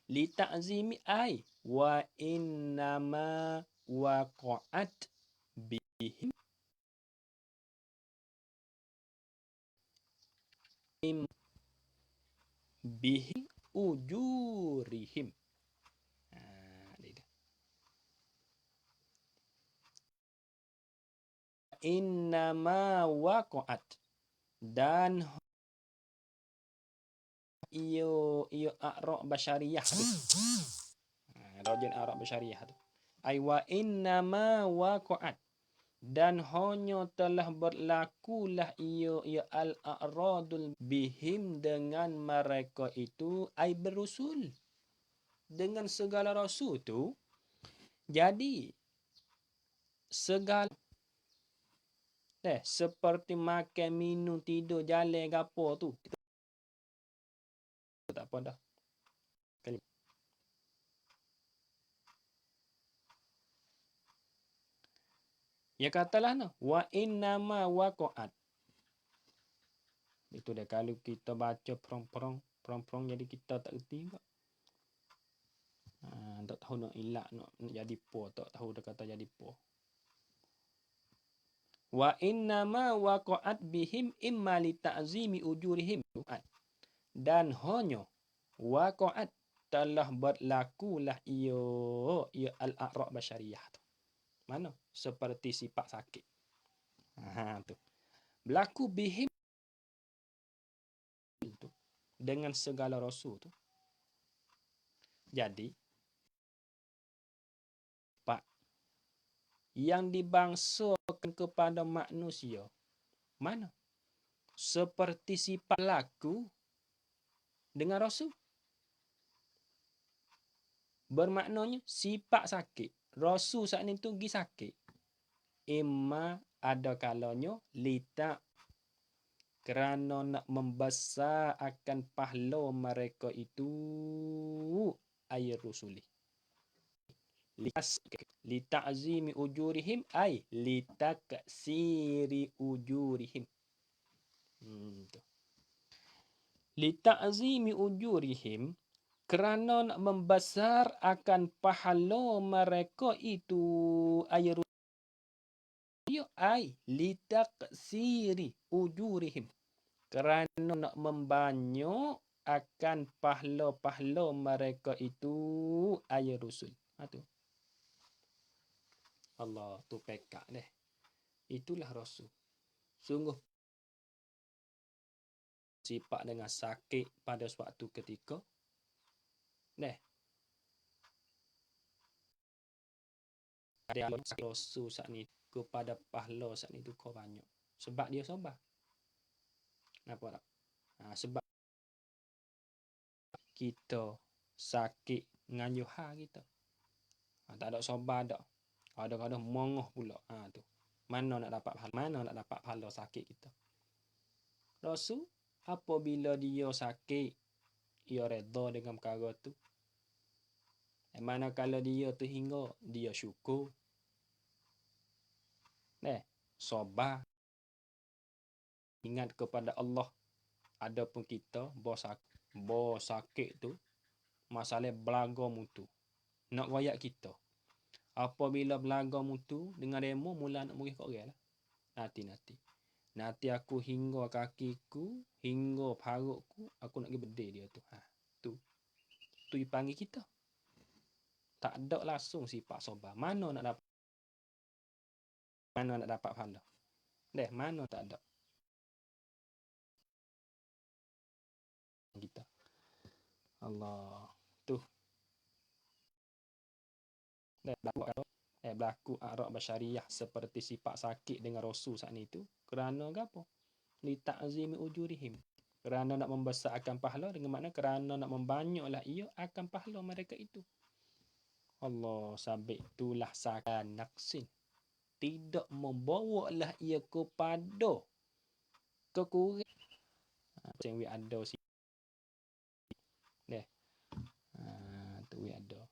Speaker 1: Li ta'zimi ai wa innama waqa'at bihim bihim ujurihim. Innama waqa'at, dan iyo a'ra' basyariyah tu. Rajin a'ra' basyariyah tu. Ai wa innama waqa'at, dan hanya telah berlakulah iyo al-a'radul bihim dengan mereka itu, ai berusul dengan segala rasul tu. Jadi segala seperti makan, minum, tidur, jalan gapo tu tak apa dah. Ya katalah wa innama waqa'at. Itu dah kalau kita baca perong jadi kita tak erti juga. Tak tahu nak ilak nak jadi po, tak tahu dah kata jadi po. Wa innama waqa'at bihim imma li ta'zimi ujurihim. Dan hanya waqa'at, telah berlakulah ia al-a'ra' basyariyah tu. Mana? Seperti sifat sakit. Tu. Berlaku bihim tu dengan segala rasul tu. Jadi pak yang dibangsakan kepada manusia mana? Seperti sifat laku dengan rasul. Bermaknanya sifat sakit. Rasul saat ni tu pergi sakit. Imma ada kalanya lita kerana nak membesar akan pahala mereka itu ayat rusuli. Lita'zimi ujurihim ay litaksiri ujurihim. Lita'zimi ujurihim kerana nak membesar akan pahala mereka itu ayat ay litaksiri ujurihim kerana nak membanyak akan pahala-pahala mereka itu ayat rusul. Tu. Allah tu pekak deh. Itulah rasul. Sungguh sifat dengan sakit pada suatu ketika. Deh. Ada rasul saat ni kepada pahala saat ni tu kau banyak. Sebab dia sabar. Kenapa tak? Sebab kita sakit nganyuha kita. Tak ada sabar dak. Kadang-kadang mongoh pula. Tu. Mana nak dapat pahala? Mana nak dapat pahala sakit kita? Rasul apabila dia sakit, ia redha dengan perkara tu. Manakala dia terhingga, dia syukur. Sabar. Ingat kepada Allah. Adapun kita, bos sakit tu, masalah belaga mutu. Nak royak kita. Apabila belaga mutu, dengan demo, mula nak murih kat orang lah. Nanti aku hingga kakiku, hingga parutku, aku nak pergi bedil dia tu. Tu dipanggil kita. Tak ada langsung sifat sabar. Mana nak dapat pahala? Mana tak ada. Kita. Allah. Tu. Berlaku a'ra' basyariyah seperti sifat sakit dengan rasul saat ni tu. Kerana apa? Li ta'zimi ujurihim. Kerana nak membesarkan pahala dengan makna kerana nak membanyaklah ia akan pahala mereka itu. Allah sabit itulah sakan naksin. Tidak membawalah ia kepada kekurangan. Macam we ada si. Tu we ada.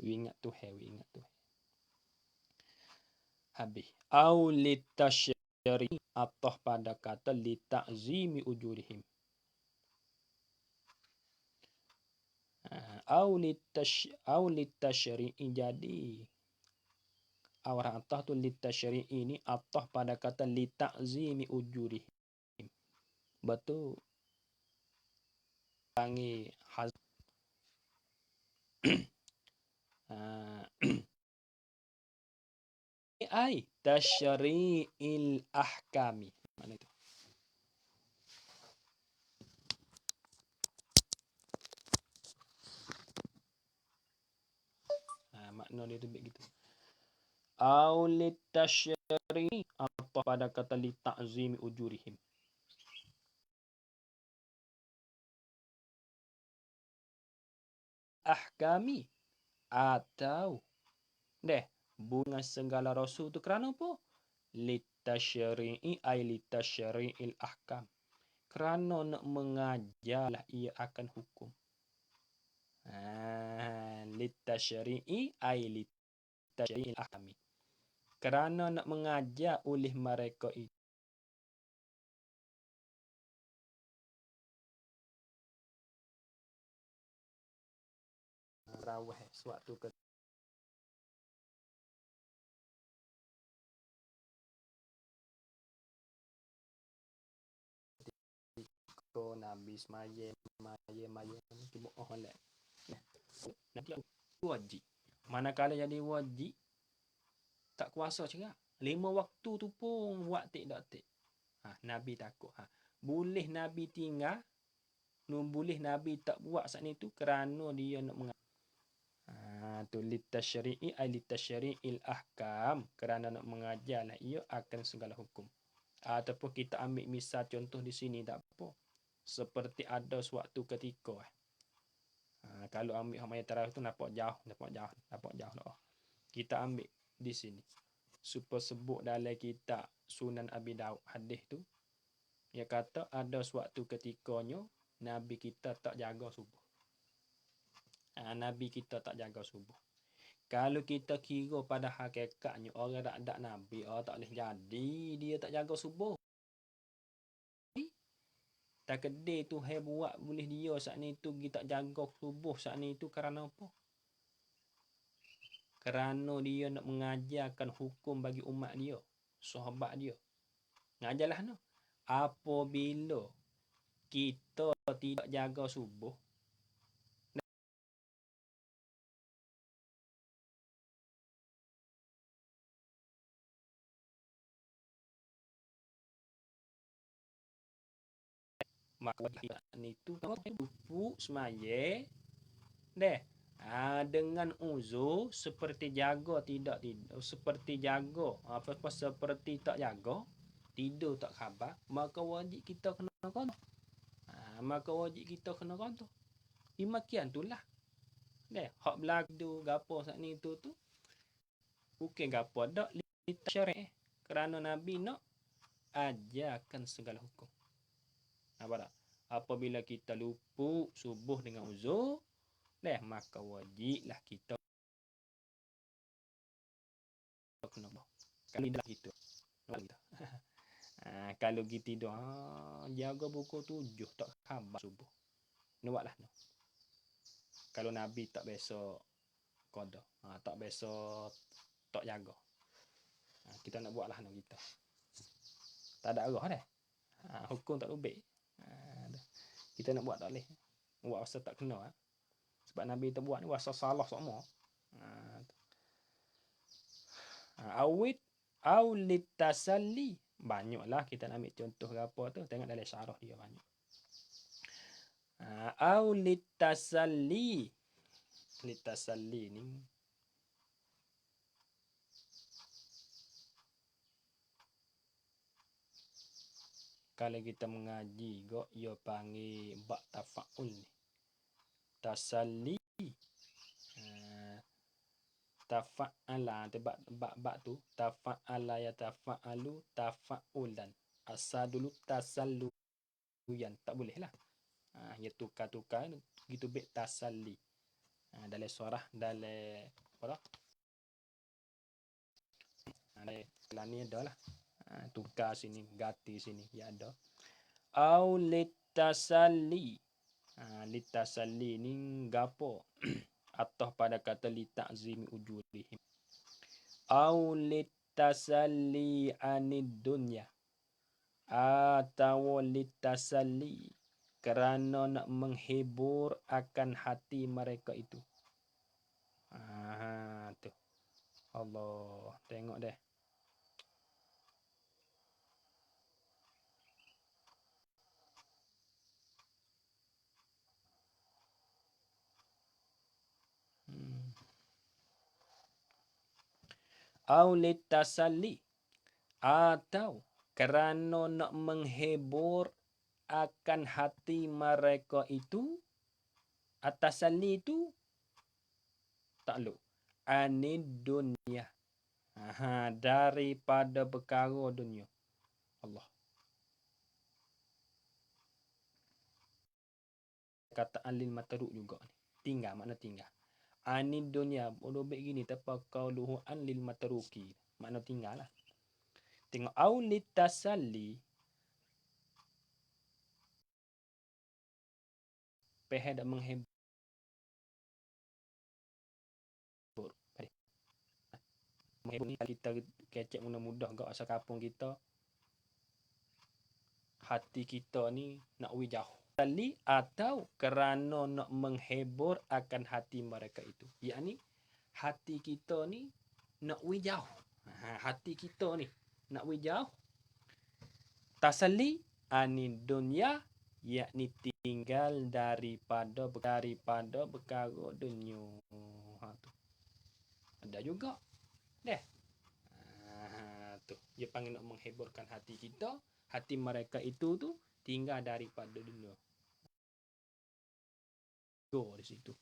Speaker 1: We ingat Tuhan, we ingat Tuhan. Habis. Au litasyari atau pada kata lita'zimi ujurihim. Au litasyari'i jadi orang atah tu litasyari'i ini atah pada kata lita'zimi ujurihim. Betul. Panggil ai tasyri'il ahkami. Mana itu? Makna dia tu begitu. Au litasyri' atau pada kata li ta'zimi ujurihim. Ahkami atau bunga segala rasul tu kerana apa? Litasyri'i ay litasyri'il ahkam. Kerana nak mengajarlah ia akan hukum. Litasyri'i ay litasyri'il ahkami. Kerana nak mengajar oleh mereka itu. Rawah suatu ketika Nabi semaya cuma oleh Nanti wajib. Manakala jadi wajib, tak kuasa cerak. 5 waktu tu pun buat tak. Nabi takut. Boleh Nabi tinggal, boleh Nabi tak buat saat ni tu kerana dia nak mengajar. Tu litasyri'i ay litasyri'il ahkam, kerana nak mengajarlah ia akan segala hukum. Ataupun kita ambil misal contoh di sini tak apa. Seperti ada suatu ketika kalau ambil Hamayat Tarawih tu nampak jauh lah. Kita ambil di sini. Supaya sebut dalam kitab Sunan Abi Daud hadis tu, dia kata ada suatu ketikanya Nabi kita tak jaga subuh. Nabi kita tak jaga subuh. Kalau kita kira pada hakikatnya orang tak Nabi, tak boleh jadi dia tak jaga subuh. Tak kedai tu buat boleh dia saat ni tu kita tak jaga subuh saat ni tu kerana apa? Kerana dia nak mengajarkan hukum bagi umat dia, sahabat dia. Ngajarlah no. Apabila kita tidak jaga subuh, maka ni tu lupa semaya deh. Dengan uzur seperti jaga tidak seperti jaga seperti tak jaga, tidur tak khabar, maka wajib kita kena qada. Maka wajib kita kena qada. Demikian itulah. Hak berlaku gapo saat ni tu bukan gapo dak syariat, kerana Nabi nak ajarkan segala hukum. Nampak tak? Apabila kita lupa subuh dengan uzur, maka wajiblah kita kena buat. Kalau dah gitu. Kalau kita tidur, jaga pukul 7 tak khabar subuh. Buatlah. Kalau Nabi tak biasa qada, tak biasa tak jaga. Kita nak buatlah kita. Tak ada arah dah. Hukum tak lebih. Kita nak buat tak boleh. Buat rasa tak kena. Sebab Nabi tak buat ni rasa salah semua. Awit aulit tasalli. Banyaklah kita nak ambil contoh apa tu. Tengok dalam syarah dia banyak. Aulit tasalli. Litasalli ni kalau kita mengaji go ia panggil bab tafaul ni. Tasalli tafa'ala bab tu tafa'ala ya tafa'alu tafa'ulan. Asal dulu tasalluyan tak boleh lah. Ya tukar-tukar gitu bet tasalli. Dalam surah dalam apa? Dalam ni ada lah. Tukar sini, ganti sini ya ada. Au litasalli. Litasalli ni gapo? Atau pada kata litazimi ujurihim. Au litasalli anid dunya. Atau litasalli kerana nak menghibur akan hati mereka itu. Tu. Allah, tengok deh. Au litasalli atau kerana nak menghibur akan hati mereka itu. Atasalli itu takluk anid dunia. Daripada perkara dunia. Allah. Kata alil mataruk juga ni. Tinggal, makna tinggal. Anid dunia. Bodobek gini. Tapi qauluhu anil mataruki. Makna tinggal lah. Tengok. Aulit tasalli. Pehad dan menghibur. Menghibur ni kita kecek mudah-mudah gak asal kampung kita. Hati kita ni nak jauh. Tasalli atau kerana nak menghibur akan hati mereka itu. Yakni hati kita ni nak wi jauh. Hati kita ni nak wi jauh. Tasalli anid dunya, yakni tinggal daripada perkara dunia. Tu. Ada juga. Deh. Tu. Dia panggil nak menghiburkan hati kita. Hati mereka itu tu tinggal daripada dunia. Go di situ.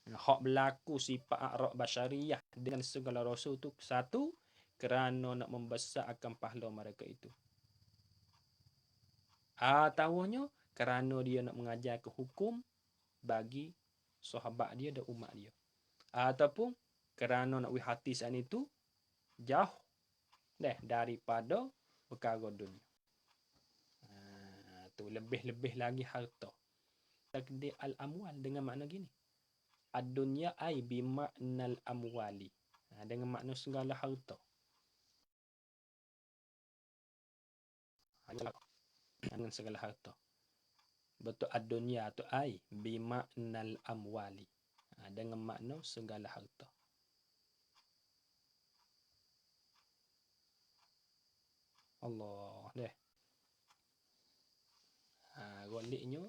Speaker 1: Hak berlaku sifat a'raq basyariyah dengan segala rasul tu satu, kerana nak membesarkan pahala mereka itu. Tahunya kerana dia nak mengajar ke hukum bagi sahabat dia dan umat dia. Ataupun kerana nak hati sana itu jauh daripada perkara dunia. Tu lebih-lebih lagi harta. Takdir al-amwal dengan makna gini. Ad-dunya ai bimaknal amwali. Dengan makna segala harta. Dengan segala harta. Betul ad-dunya tu ai bimaknal amwali. Dengan makna segala harta. Allah deh. Goliknya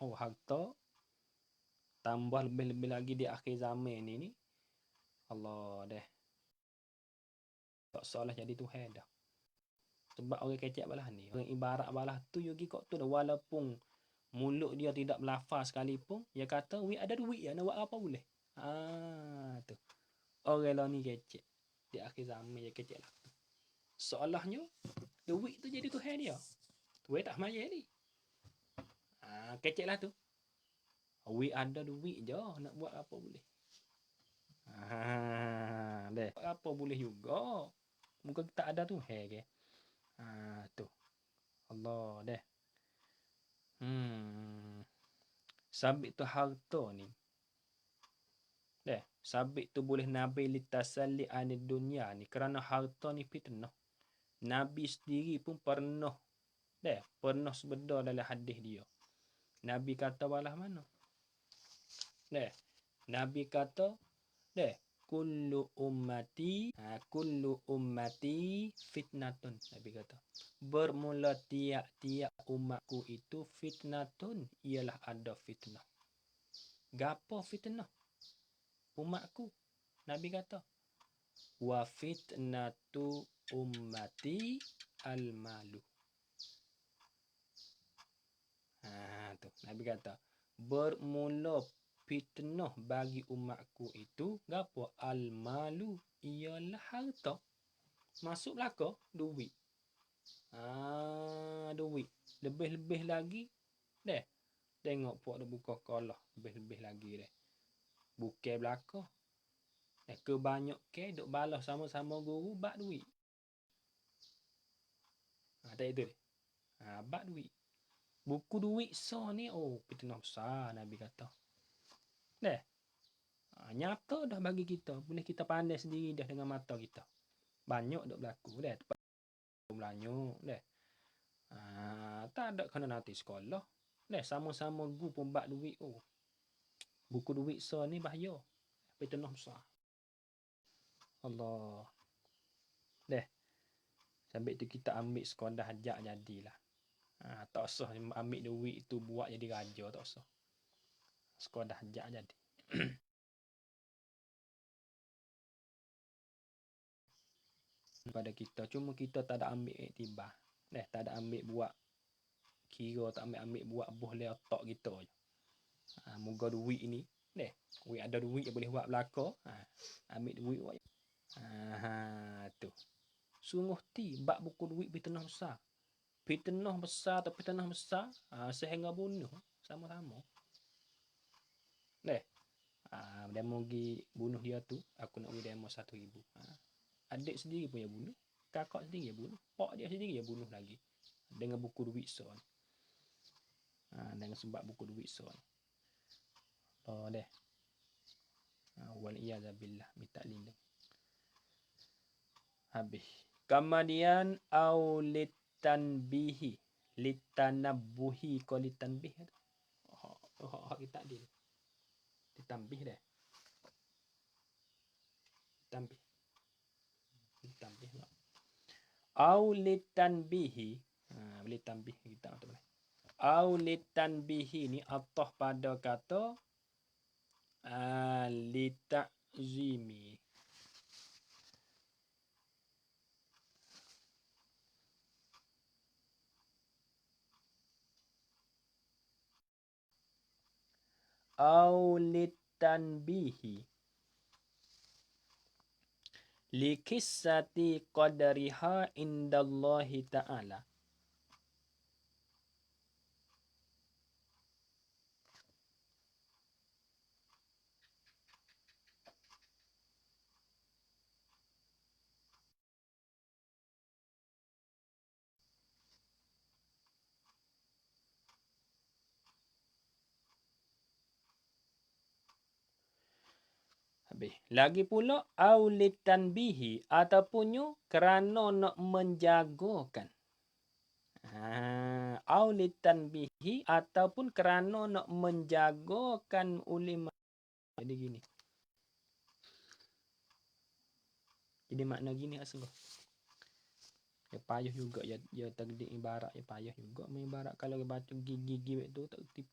Speaker 1: harta tambah lebih-lebih lagi di akhir zaman ni. Allah deh. Tak salah jadi Tuhan dah. Sebab orang kecek balah ni. Orang ibarat balah tu yogi kok tu dah. Walaupun mulut dia tidak melafaz sekalipun. Dia kata, we ada duit ya. Nak buat apa boleh? Tu. Orang lah ni kecek. Di akhir zaman dia kecek lah. Seolahnya, duit tu jadi Tuhan dia. Tuhan tak mayat ni. Kecek lah tu. We ada duit je. Nak buat apa boleh? Deh. Apa boleh juga. Muka kita ada tu. Ke? Tu. Allah deh. Sabit tu harta ni. Deh. Sabit tu boleh Nabi litasalli anid dunia ni. Kerana harta ni fitnah. Nabi sendiri pun pernah. Pernah sebeda dalam hadis dia. Nabi kata balah mana? Nabi kata, kullu ummati fitnatun. Nabi kata, bermula tiap-tiap umatku itu fitnatun, ialah ada fitnah. Gapo fitnah? Umatku. Nabi kata, wa fitnatu ummati al-malu. Tu Nabi kata, bermula fitnah bagi umatku itu gapo? Al-malu, ialah harta. Masuk belaka duit. Duit. Lebih-lebih lagi tengok puak dia buka kolah, lebih-lebih lagi bukan belaka. Kebanyak duk balas sama-sama guru bak duit. Tak itu bak duit. Buku duit ni fitnah besar Nabi kata. Nyata dah bagi kita. Boleh kita pandai sendiri dah dengan mata kita. Banyak duk berlaku tempat belanja tak ada kena nanti sekolah. Sama-sama guru pun bak duit. Buku duit ni bahaya. Fitnah besar. Allah. Sampai tu kita ambil sekolah hajak jadilah. Tak usah ambil duit tu buat jadi raja, tak usah. Sekolah hajak jadi. Pada kita, cuma kita tak ada ambil iktibar. Tak ada ambil buat kira, tak ambil buat boleh otak kita je. Moga duit ni, we ada duit boleh buat belaka. Ambil duit buat. Tu. Sungguh bak buku duit fitnah besar. Fitnah besar atau fitnah besar sehingga bunuh sama-sama. Demo pergi bunuh dia tu, aku nak beri demo 1,000. Adik sendiri punya bunuh, kakak sendiri dia bunuh, pak dia sendiri dia bunuh lagi. Dengan buku duit son. Dengan sebab buku duit son. Wal iyadzabillah, minta lindung. Habis. Kemudian au litanbihi, litanabbuhi ko litanbih. hak kita adil. Ditambih deh. Ditambih lah. Au litanbihi. Boleh tambih kita tu boleh. Au litanbihi ni atah pada kata litazimi. Au litanbihi. Likissati qadariha indallahi ta'ala. Habis. Lagi pula aulitanbihi ataupun kerana nak menjagakan. Aulitanbihi ataupun kerana nak menjagakan ulama. Jadi gini. Jadi makna gini asal. Ya payah juga ya takdir ibarat ya payah juga main ibarat kalau baca gigi-gigi itu tak tipu.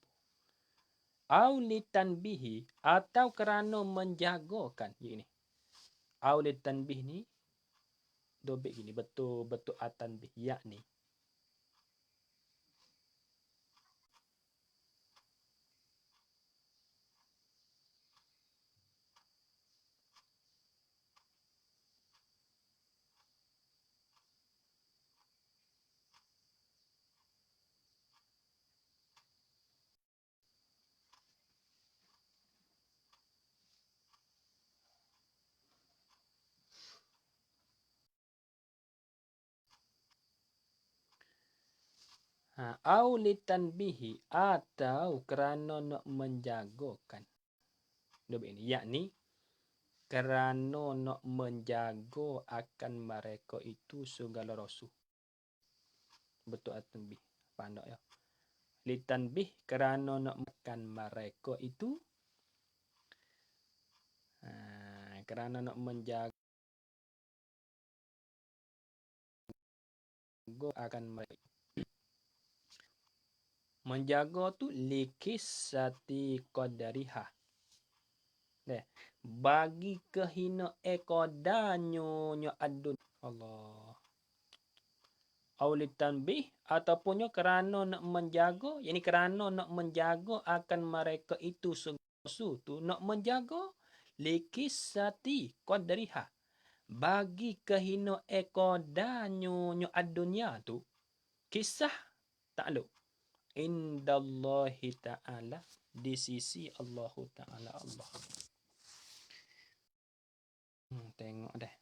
Speaker 1: Aulitanbihi atau kerana menjagakan ini. Aulitanbih ni dobek gini betul atanbih yakni aulitanbihi atau kerana nak menjagakan. Dobek ini yakni kerana nak menjaga akan mereka itu segala rasul. Betul atanbih. Pandai ya. Litanbih kerana nak makan mereka itu kerana nak menjaga akan mereka. Menjaga tu likissati qadariha. Deh. Bagi kehina ekodanyo adun. Allah. Aulitanbih ataupun kerana nak menjaga, yakni kerana nak menjaga akan mereka itu sesuatu tu nak menjaga likissati qadariha. Bagi kehina ekodanyo adunya tu kisah takluk indallahi ta'ala di sisi Allah Ta'ala Allah. Tengok deh.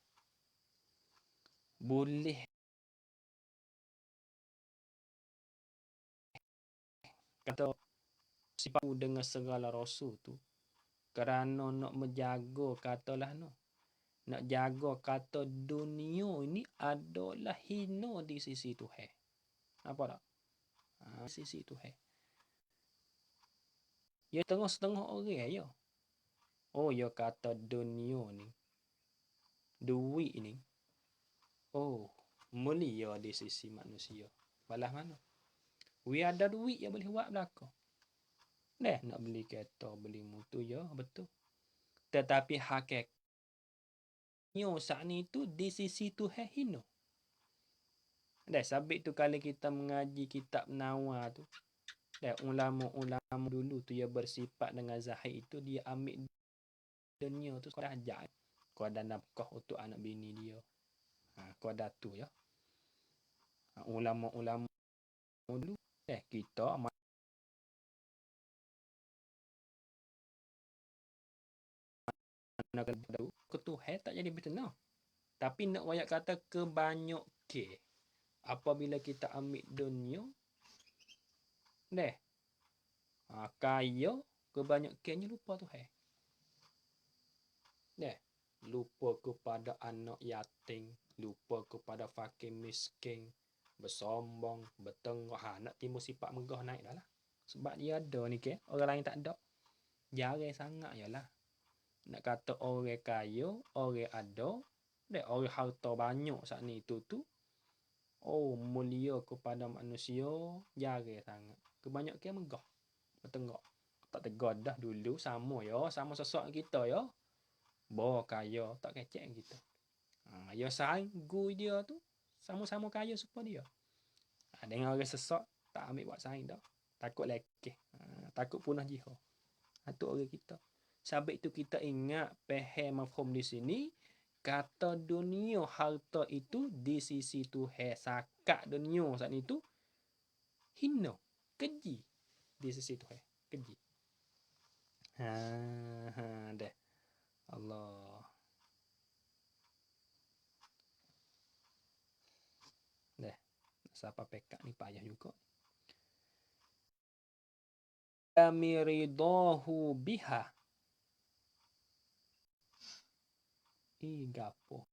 Speaker 1: Boleh kata sifat dengan segala rasul tu kerana nak menjaga katalah no. Nak jaga kata dunia ini adalah hina di sisi Tuhan. Apa tak? Sisi Tuhan. Ya setengah orang ya. Oh, ya kata dunia ni. Duit ni. Oh, mulia di sisi manusia. Balas mana? We ada duit yang boleh buat belakang. Nak beli kereta, beli motor ya, betul. Tetapi hakikatnya saat ni tu di sisi Tuhan hina. Sabit tu kalau kita mengaji kitab Nawa tu. Ulama-ulama dulu tu ya bersifat dengan zahid itu dia ambil dunia tu kau dah ajar. Kau ada nafkah untuk anak bini dia. Kau ada tu ya. Ulama-ulama dulu kita nak ketuhan tak jadi betul. Tapi nak wayak kata kebanyak ke. Apabila kita ambil dunia kaya kebanyakannya lupa Tuhan. Lupa kepada anak yatim, lupa kepada fakir miskin, bersombong, bertengah, nak timbul sifat megah naik dah lah. Sebab dia ada ni ke, orang lain tak ada. Jarang sangat yalah. Nak kata orang kaya, orang ada, dan orang harta banyak saat ni tu oh mulia kepada manusia, jarang sangat. Kebanyakan megah. Tengok. Tak tegar dah dulu sama ya, sama sesak kita ya. Bah kaya, tak kecek kita. Ya saing gu dia tu sama-sama kaya supaya dia. Dengan orang sesak tak ambil buat saing dah. Takut lekeh. Takut punah jihad. Itu orang kita. Sebab itu kita ingat faham mafhum di sini, kata dunia harta itu di sisi Tuhan sakat dunia saat itu hina, keji di sisi Tuhan, keji. Dah. Allah. Dah. Siapa pekak ni payah juga. Amiridahu biha. Gapo.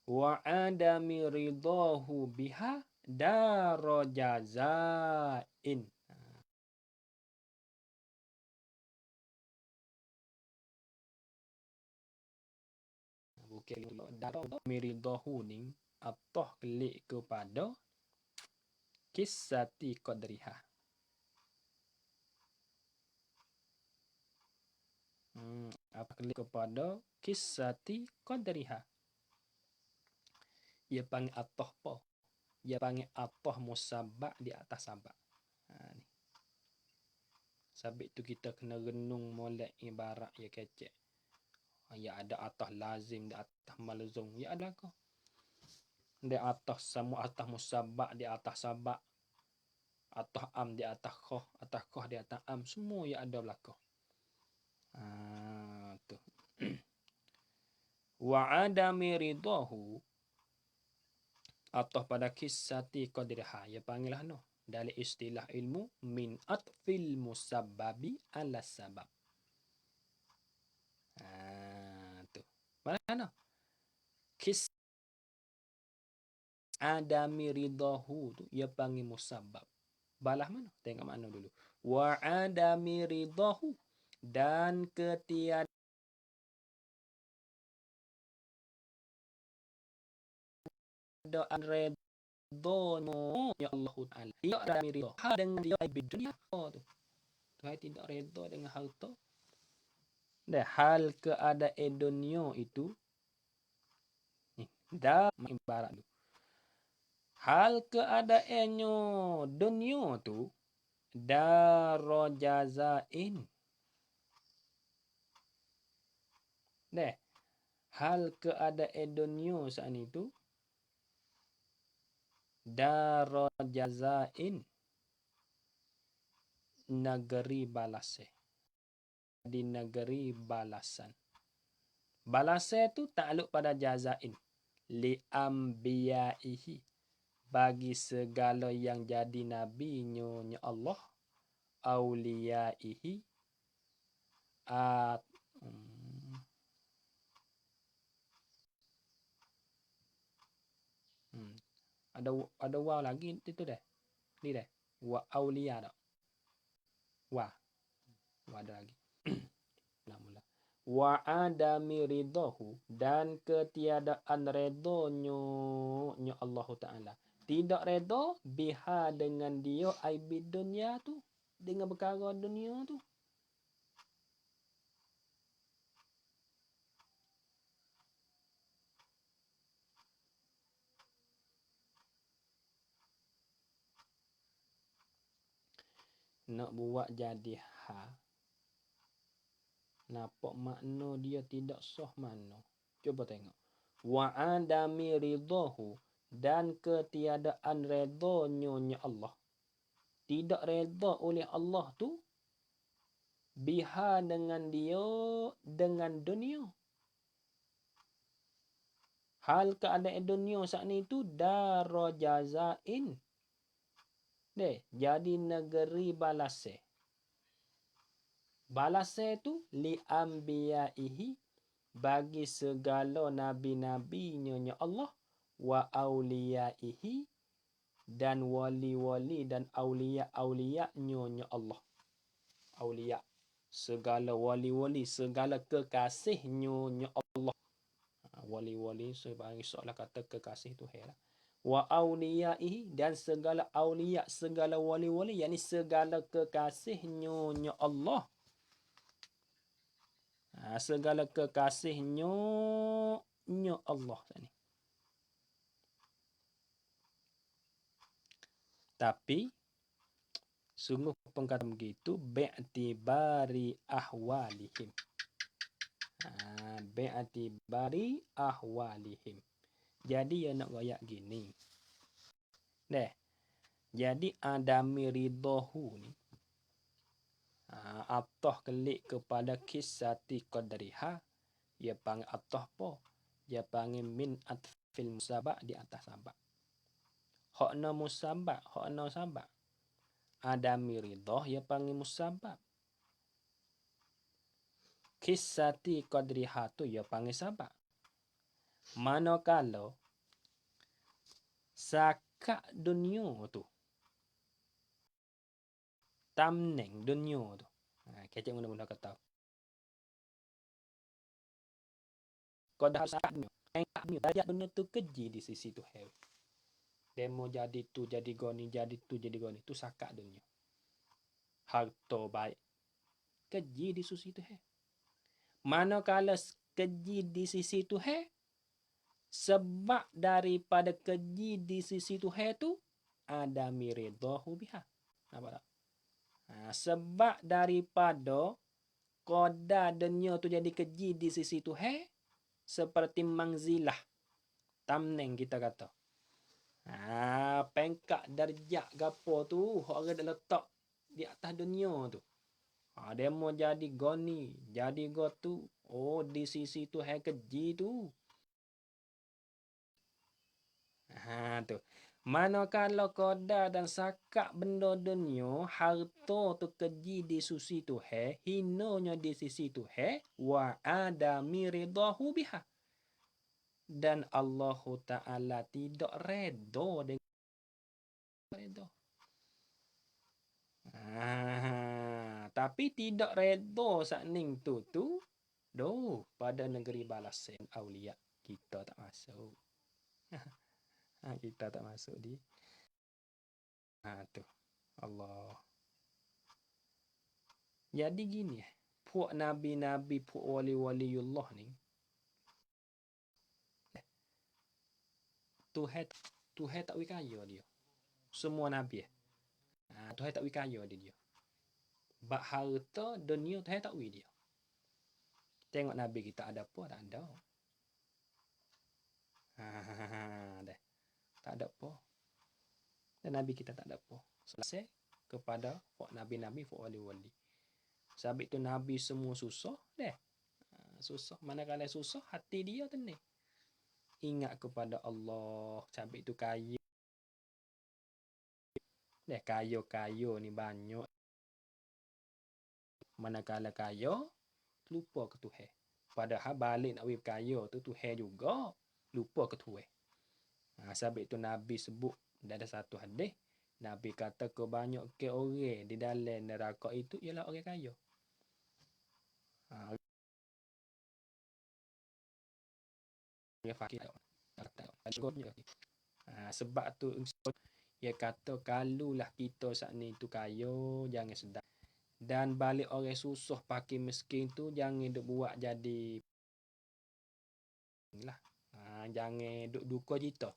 Speaker 1: Wa adami ridahu biha darajazain. Bukan adami ridahu ni atah klik kepada kisati qadriha. Apa klik kepada kisati qadriha. Ia panggil atah apa? Ia panggil atah musabak di atas sabak. Ni. Sebab itu kita kena renung molek ibarat ya kecek. Ya ada atah lazim, di atas malzum. Ya ada kau. Di atas semua atas musabak, di atas sabak. Atah am di atas khoh di atas am. Semua ya ada belakang. Tu. Wa adami ridahu atau pada kisati qadriha. Ya panggil no. Dari istilah ilmu min atfil musabbabi ala sabab. Tu. Mana? Kis adami ridahu tu ya panggil musabbab. Balah mana? Tengok mana dulu. Wa adami ridahu dan ketiadaan redha ya Allah Ta'ala. Ya adami ridha dengan dia dunia tu. Tuhan tidak redha dengan harta. Dan hal keadaan dunia itu dah ibarat tu. Hal keadaannya dunia tu darajazain. Deh. Hal keadaan dunia saat itu darajazain negeri balase. Di negeri balasan. Balase tu takluk pada jazain. Li ambiyaihi. Bagi segala yang jadi nabi-Nya Allah. Auliyaihi. Ada waw lagi itu dah. Ni dah. Wa auliya dah. Wa ada lagi. Mula-mula. Wa adami ridahu dan ketiadaan redonyo Allah Ta'ala. Tidak redha biha dengan dia aibid dunia tu. Dengan perkara dunia tu. Nak buat jadi ha. Nampak makna dia tidak sah mana. Cuba tengok. Wa adami ridahu dan ketiadaan redonyo Allah. Tidak redha oleh Allah tu biha dengan dia dengan dunia. Hal keadaan dunia saat ni tu darajazain. Deh, jadi negeri balase. Balase tu li ambiyaihi bagi segala nabi-nabinya Allah wa auliyaihi dan wali-wali dan aulia-aulia nyonya Allah. Aulia, segala wali-wali, segala kekasih nyonya Allah. Wali-wali sebagai seolah kata kekasih tu lah. Wa auliyaihi, dan segala aulia, segala wali-wali, yakni segala kekasih nyonya Allah. Segala kekasih nyonya Allah ni. Tapi sungguh perkataan begitu bi'tibari ahwalihim. Bi'tibari ahwalihim. Jadi ya nak royak gini. Deh. Jadi adami ridahu ni atah kelik kepada kisati qadriha, ia panggil atah apa? Dia panggil min atfil musabak, di atas sabak. Hokna musabak, hokna sabak. Adami ridah, ia panggil musabak. Kisati qadriha tu ia panggil sabak. Manakala sakak dunia tu, tamneng dunia tu. Kecik mula-mula kata. Qadar sakak dunia. Darjat dunia tu keji di sisi tu hew. Demo jadi tu jadi goni, jadi tu jadi goni. Tu sakak dunia. Harta baik. Keji di sisi tu hew. Manakala keji di sisi tu hew, sebab daripada keji di sisi tu hew tu, ada miridahu biha. Nampak tak? Sebab daripada qadar dunia tu jadi keji di sisi tu seperti mangzilah, tamneng kita kata. Pengkat darjat gapo tu orang dah letak di atas dunia tu. Dia mau jadi goni, jadi gotu. Oh, di sisi tu keji tu. Tu. Manakala qadar dan sakak benda dunia, harta tu keji di sisi tu hinonya di sisi tu wa adami ridahu biha. Dan Allah Ta'ala tidak redha dengan redha. Tapi tidak redha sakning tu pada negeri balasan aulia kita tak masuk. Kita tak masuk di tu Allah. Jadi gini puak nabi-nabi, puak wali-waliullah ni, Tuhan tak wikaya dia. Semua nabi Tuhan tak wikaya dia. Bak harta dunia Tuhan tak wi dia. Tengok nabi kita ada apa? Tak ada. Dah. Tak ada apa. Dan nabi kita tak ada apa. Selesai kepada puak nabi-nabi, puak wali-wali. Sebab itu nabi semua susah deh. Susah, manakala susah hati dia tenang. Ingat kepada Allah. Sebab itu kaya. Deh kaya ni banyak. Manakala kaya lupa ke Tuhan. Padahal balik nak wib kaya tu Tuhan juga lupa ke Tuhan. Sebab itu nabi sebut ada satu hadis. Nabi kata kebanyak ke orang di dalam neraka itu ialah orang kaya. Fakir. Sebab tu dia kata kalulah kita saat ni tu kaya jangan sedar. Dan balik orang susah pakai miskin tu jangan duk buat jadi lah. Jangan duk duka cita.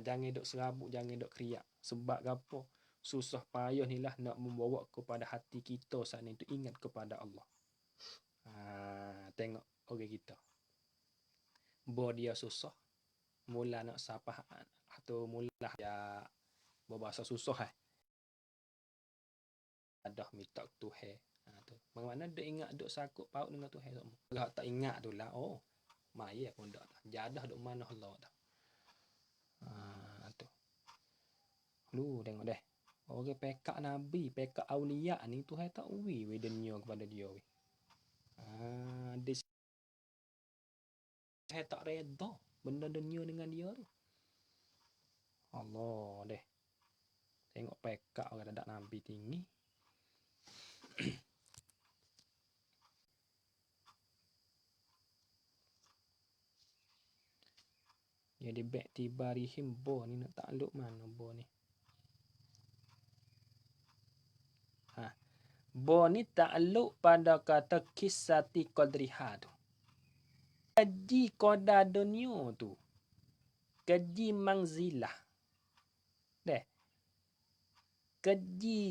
Speaker 1: Jangan duk serabut, jangan duk kriak. Sebab apa? Susah payah ni lah nak membawa kepada hati kita saat ni tu ingat kepada Allah. Tengok orang kita. Bo dia susah. Mula nak sapah atau mula dia berbahasa susah Adah minta Tuhan. Tu. Bagaimana dia ingat duk sakut paut dengan Tuhan semua. Kalau tak ingat tu lah. Oh. Maya pun dak. Jadah duk mana Allah dah. Tu. Lu tengok deh. Orang pekak nabi, pekak aulia ni Tuhan tak uwi dunia kepada dia wi. Dia tak redha benda dunia dengan dia tu. Allah deh. Tengok pekak orang ada Nabi tinggi. Jadi ba'tibarihim bo ni nak takluk mana bo ni? Bo ni takluk pada kata kisati qadriha tu. Kaji qadar dunia tu. Kaji manzilah. Deh. Kaji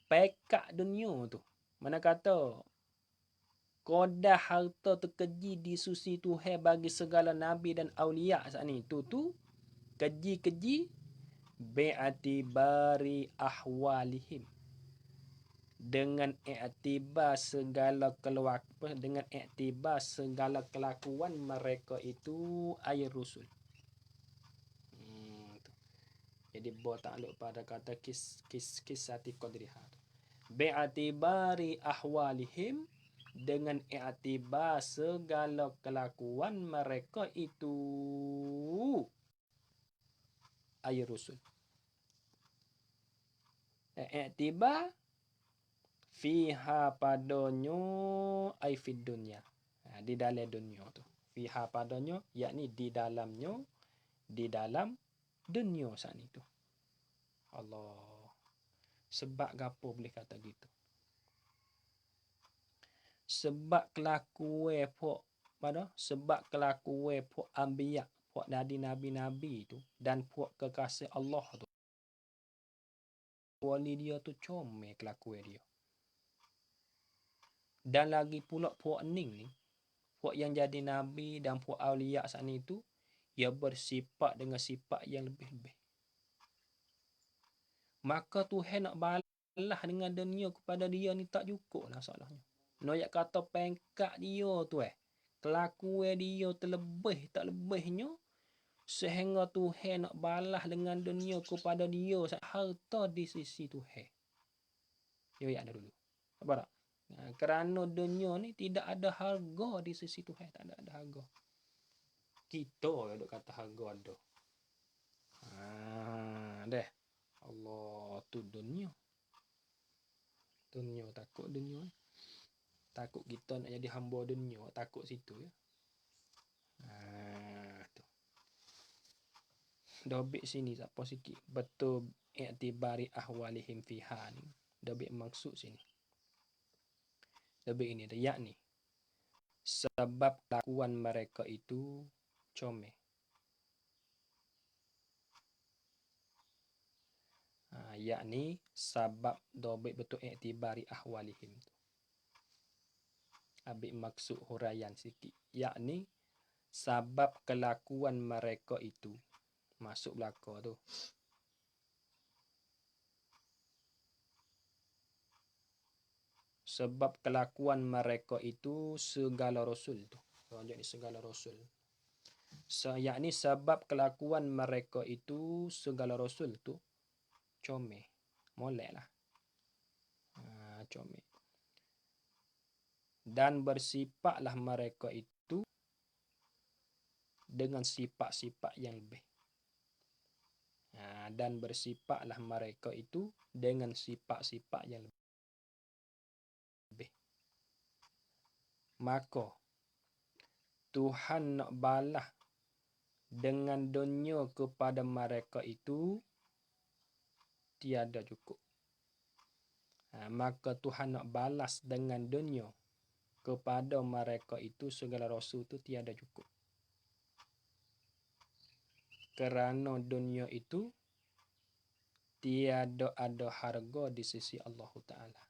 Speaker 1: pekak dunia tu. Mana kata qadar harta tu keji di susi Tuhan bagi segala nabi dan aulia saat ni tu keji bi'atibari ahwalihim, dengan iktibar segala dengan iktibar segala kelakuan mereka itu ay rusul. Jadi bo takluk pada kata kisati qadriha. Bi'atibari ahwalihim, dengan iktibar segala kelakuan mereka itu ay rusul. Iktibar fiha padonyo ay fid dunya. Di dalam dunia tu. Fiha padonyo yakni di dalamnya, di dalam dunia saat itu. Allah. Sebab gapo boleh kata gitu? Sebab kelakuan pok pada sebab kelakuan pok anbiya, pok nabi itu dan pok kekasih Allah tu. Wali dia tu comel kelakuan dia. Dan lagi pula puak ning ni, puak yang jadi nabi dan puak aulia saat ni tu, ia bersifat dengan sifat yang lebih-lebih. Maka Tuhan nak balas dengan dunia kepada dia ni tak cukup lah salahnya. Noyak kata pengkat dia tu kelakuan dia terlebih tak lebihnya, sehingga Tuhan nak balas dengan dunia kepada dia harta di sisi Tuhan. Yo ya dulu. Apa tak? Kerana dunia ni tidak ada harga di sisi Tuhan, tak ada harga. Kita yang duk kata harga ada. Deh. Allah tu dunia. Dunia takut dunia. Takut kita nak jadi hamba dunia, takut situ ya. Tu. Dobik sini siapa sikit. Betul i'tibari ahwalihim fiha ni. Dobik maksud sini. Dobik ini ada yakni sebab kelakuan mereka itu comel. Yakni sebab dobik betul i'tibari ahwalihim tu. Habis maksud huraian sikit. Yakni sebab kelakuan mereka itu. Masuk belaka tu. Sebab kelakuan mereka itu segala rasul tu. Jadi segala rasul. Yakni sebab kelakuan mereka itu segala rasul tu comel. Molek lah. Comel. Dan bersifatlah mereka itu dengan sifat-sifat yang lebih. Dan bersifatlah mereka itu dengan sifat-sifat yang lebih. Maka Tuhan nak balas dengan dunia kepada mereka itu tiada cukup. Maka Tuhan nak balas dengan dunia kepada mereka itu segala rasul itu tiada cukup. Kerana dunia itu tiada ada harga di sisi Allah Ta'ala.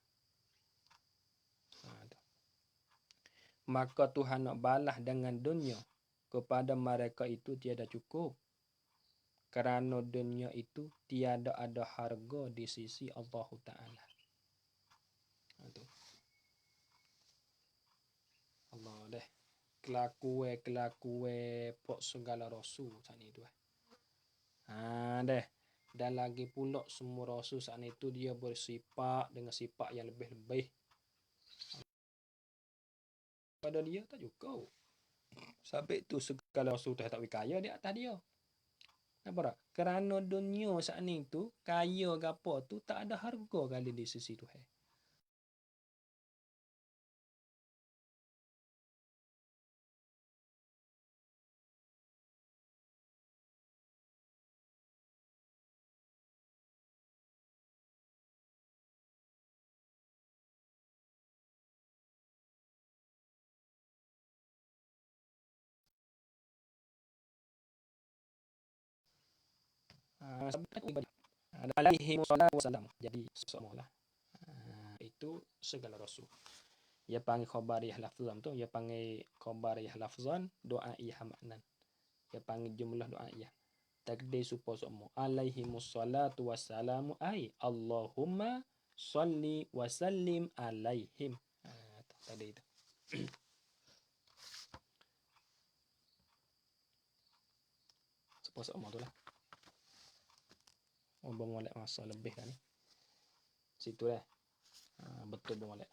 Speaker 1: Maka Tuhan nak balas dengan dunia kepada mereka itu tiada cukup. Kerana dunia itu tiada ada harga di sisi Allah Ta'ala. Allah deh. Kelakuan pok segala rasul saat itu. Deh. Dan lagi pula semua rasul saat itu dia bersifat dengan sifat yang lebih-lebih. Pada dia tak cukup. Sampai tu segala rasul tak wikaya di atas dia. Apa tak? Kerana dunia saat ni tu, kaya ke apa tu, tak ada harga kali di sisi Tuhan. Sebab ada alaihi wassalam. Jadi semualah. Itu segala rasul. Ia panggil khabariyah lafzan tu, ia panggil khabariyah lafzan, doaiyah maknan. Ia panggil jumlah doaiyah. Takdir supaya semua. Alaihi wassalatu wassalamu ai Allahumma salli wa sallim alaihim. Tadi itu. Supaya semua tu lah. Oh, bermulai masa lebih kan ni. Situ lah. Betul bermulai.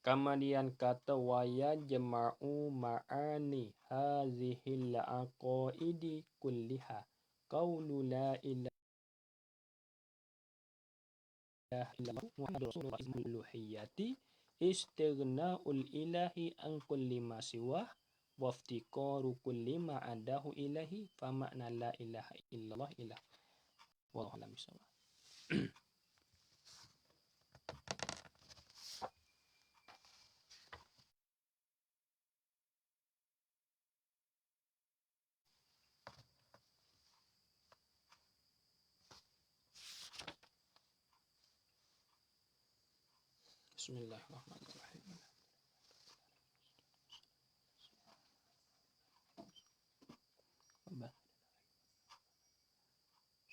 Speaker 1: Kemudian kata wa yajma'u ma'ani hazihil aqaidi kulliha qaulu la ilaha illallah Muhammadur Rasulullah uluhiyati istighna'ul ilahi an kulli ma siwah wa iftiqaru kulli ma adahu ilahi fa makna la ilaha illallah ilah wallahu a'lam bissawab. Bismillahirrahmanirrahim.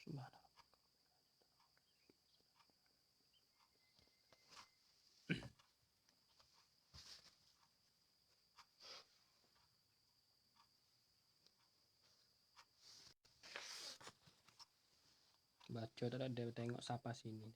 Speaker 1: Subhanallah. Baca tak ada tengok siapa sini.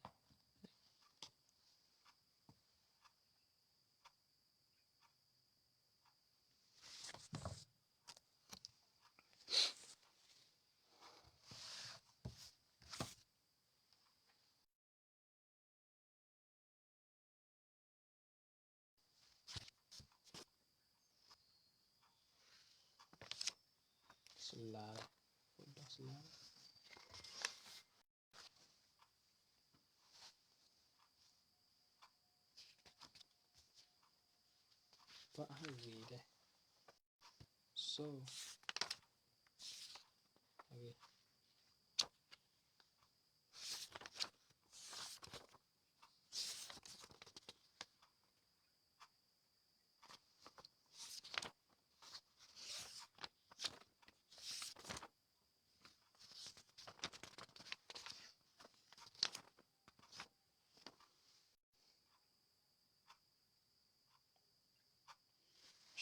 Speaker 1: Selar. Udah selar. Pak Haji deh. So. Okay.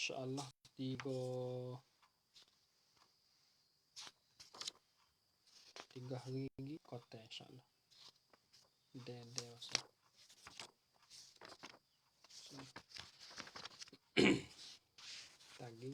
Speaker 1: InsyaAllah 3 hari lagi kota insyaAllah. Dewasa. Tagi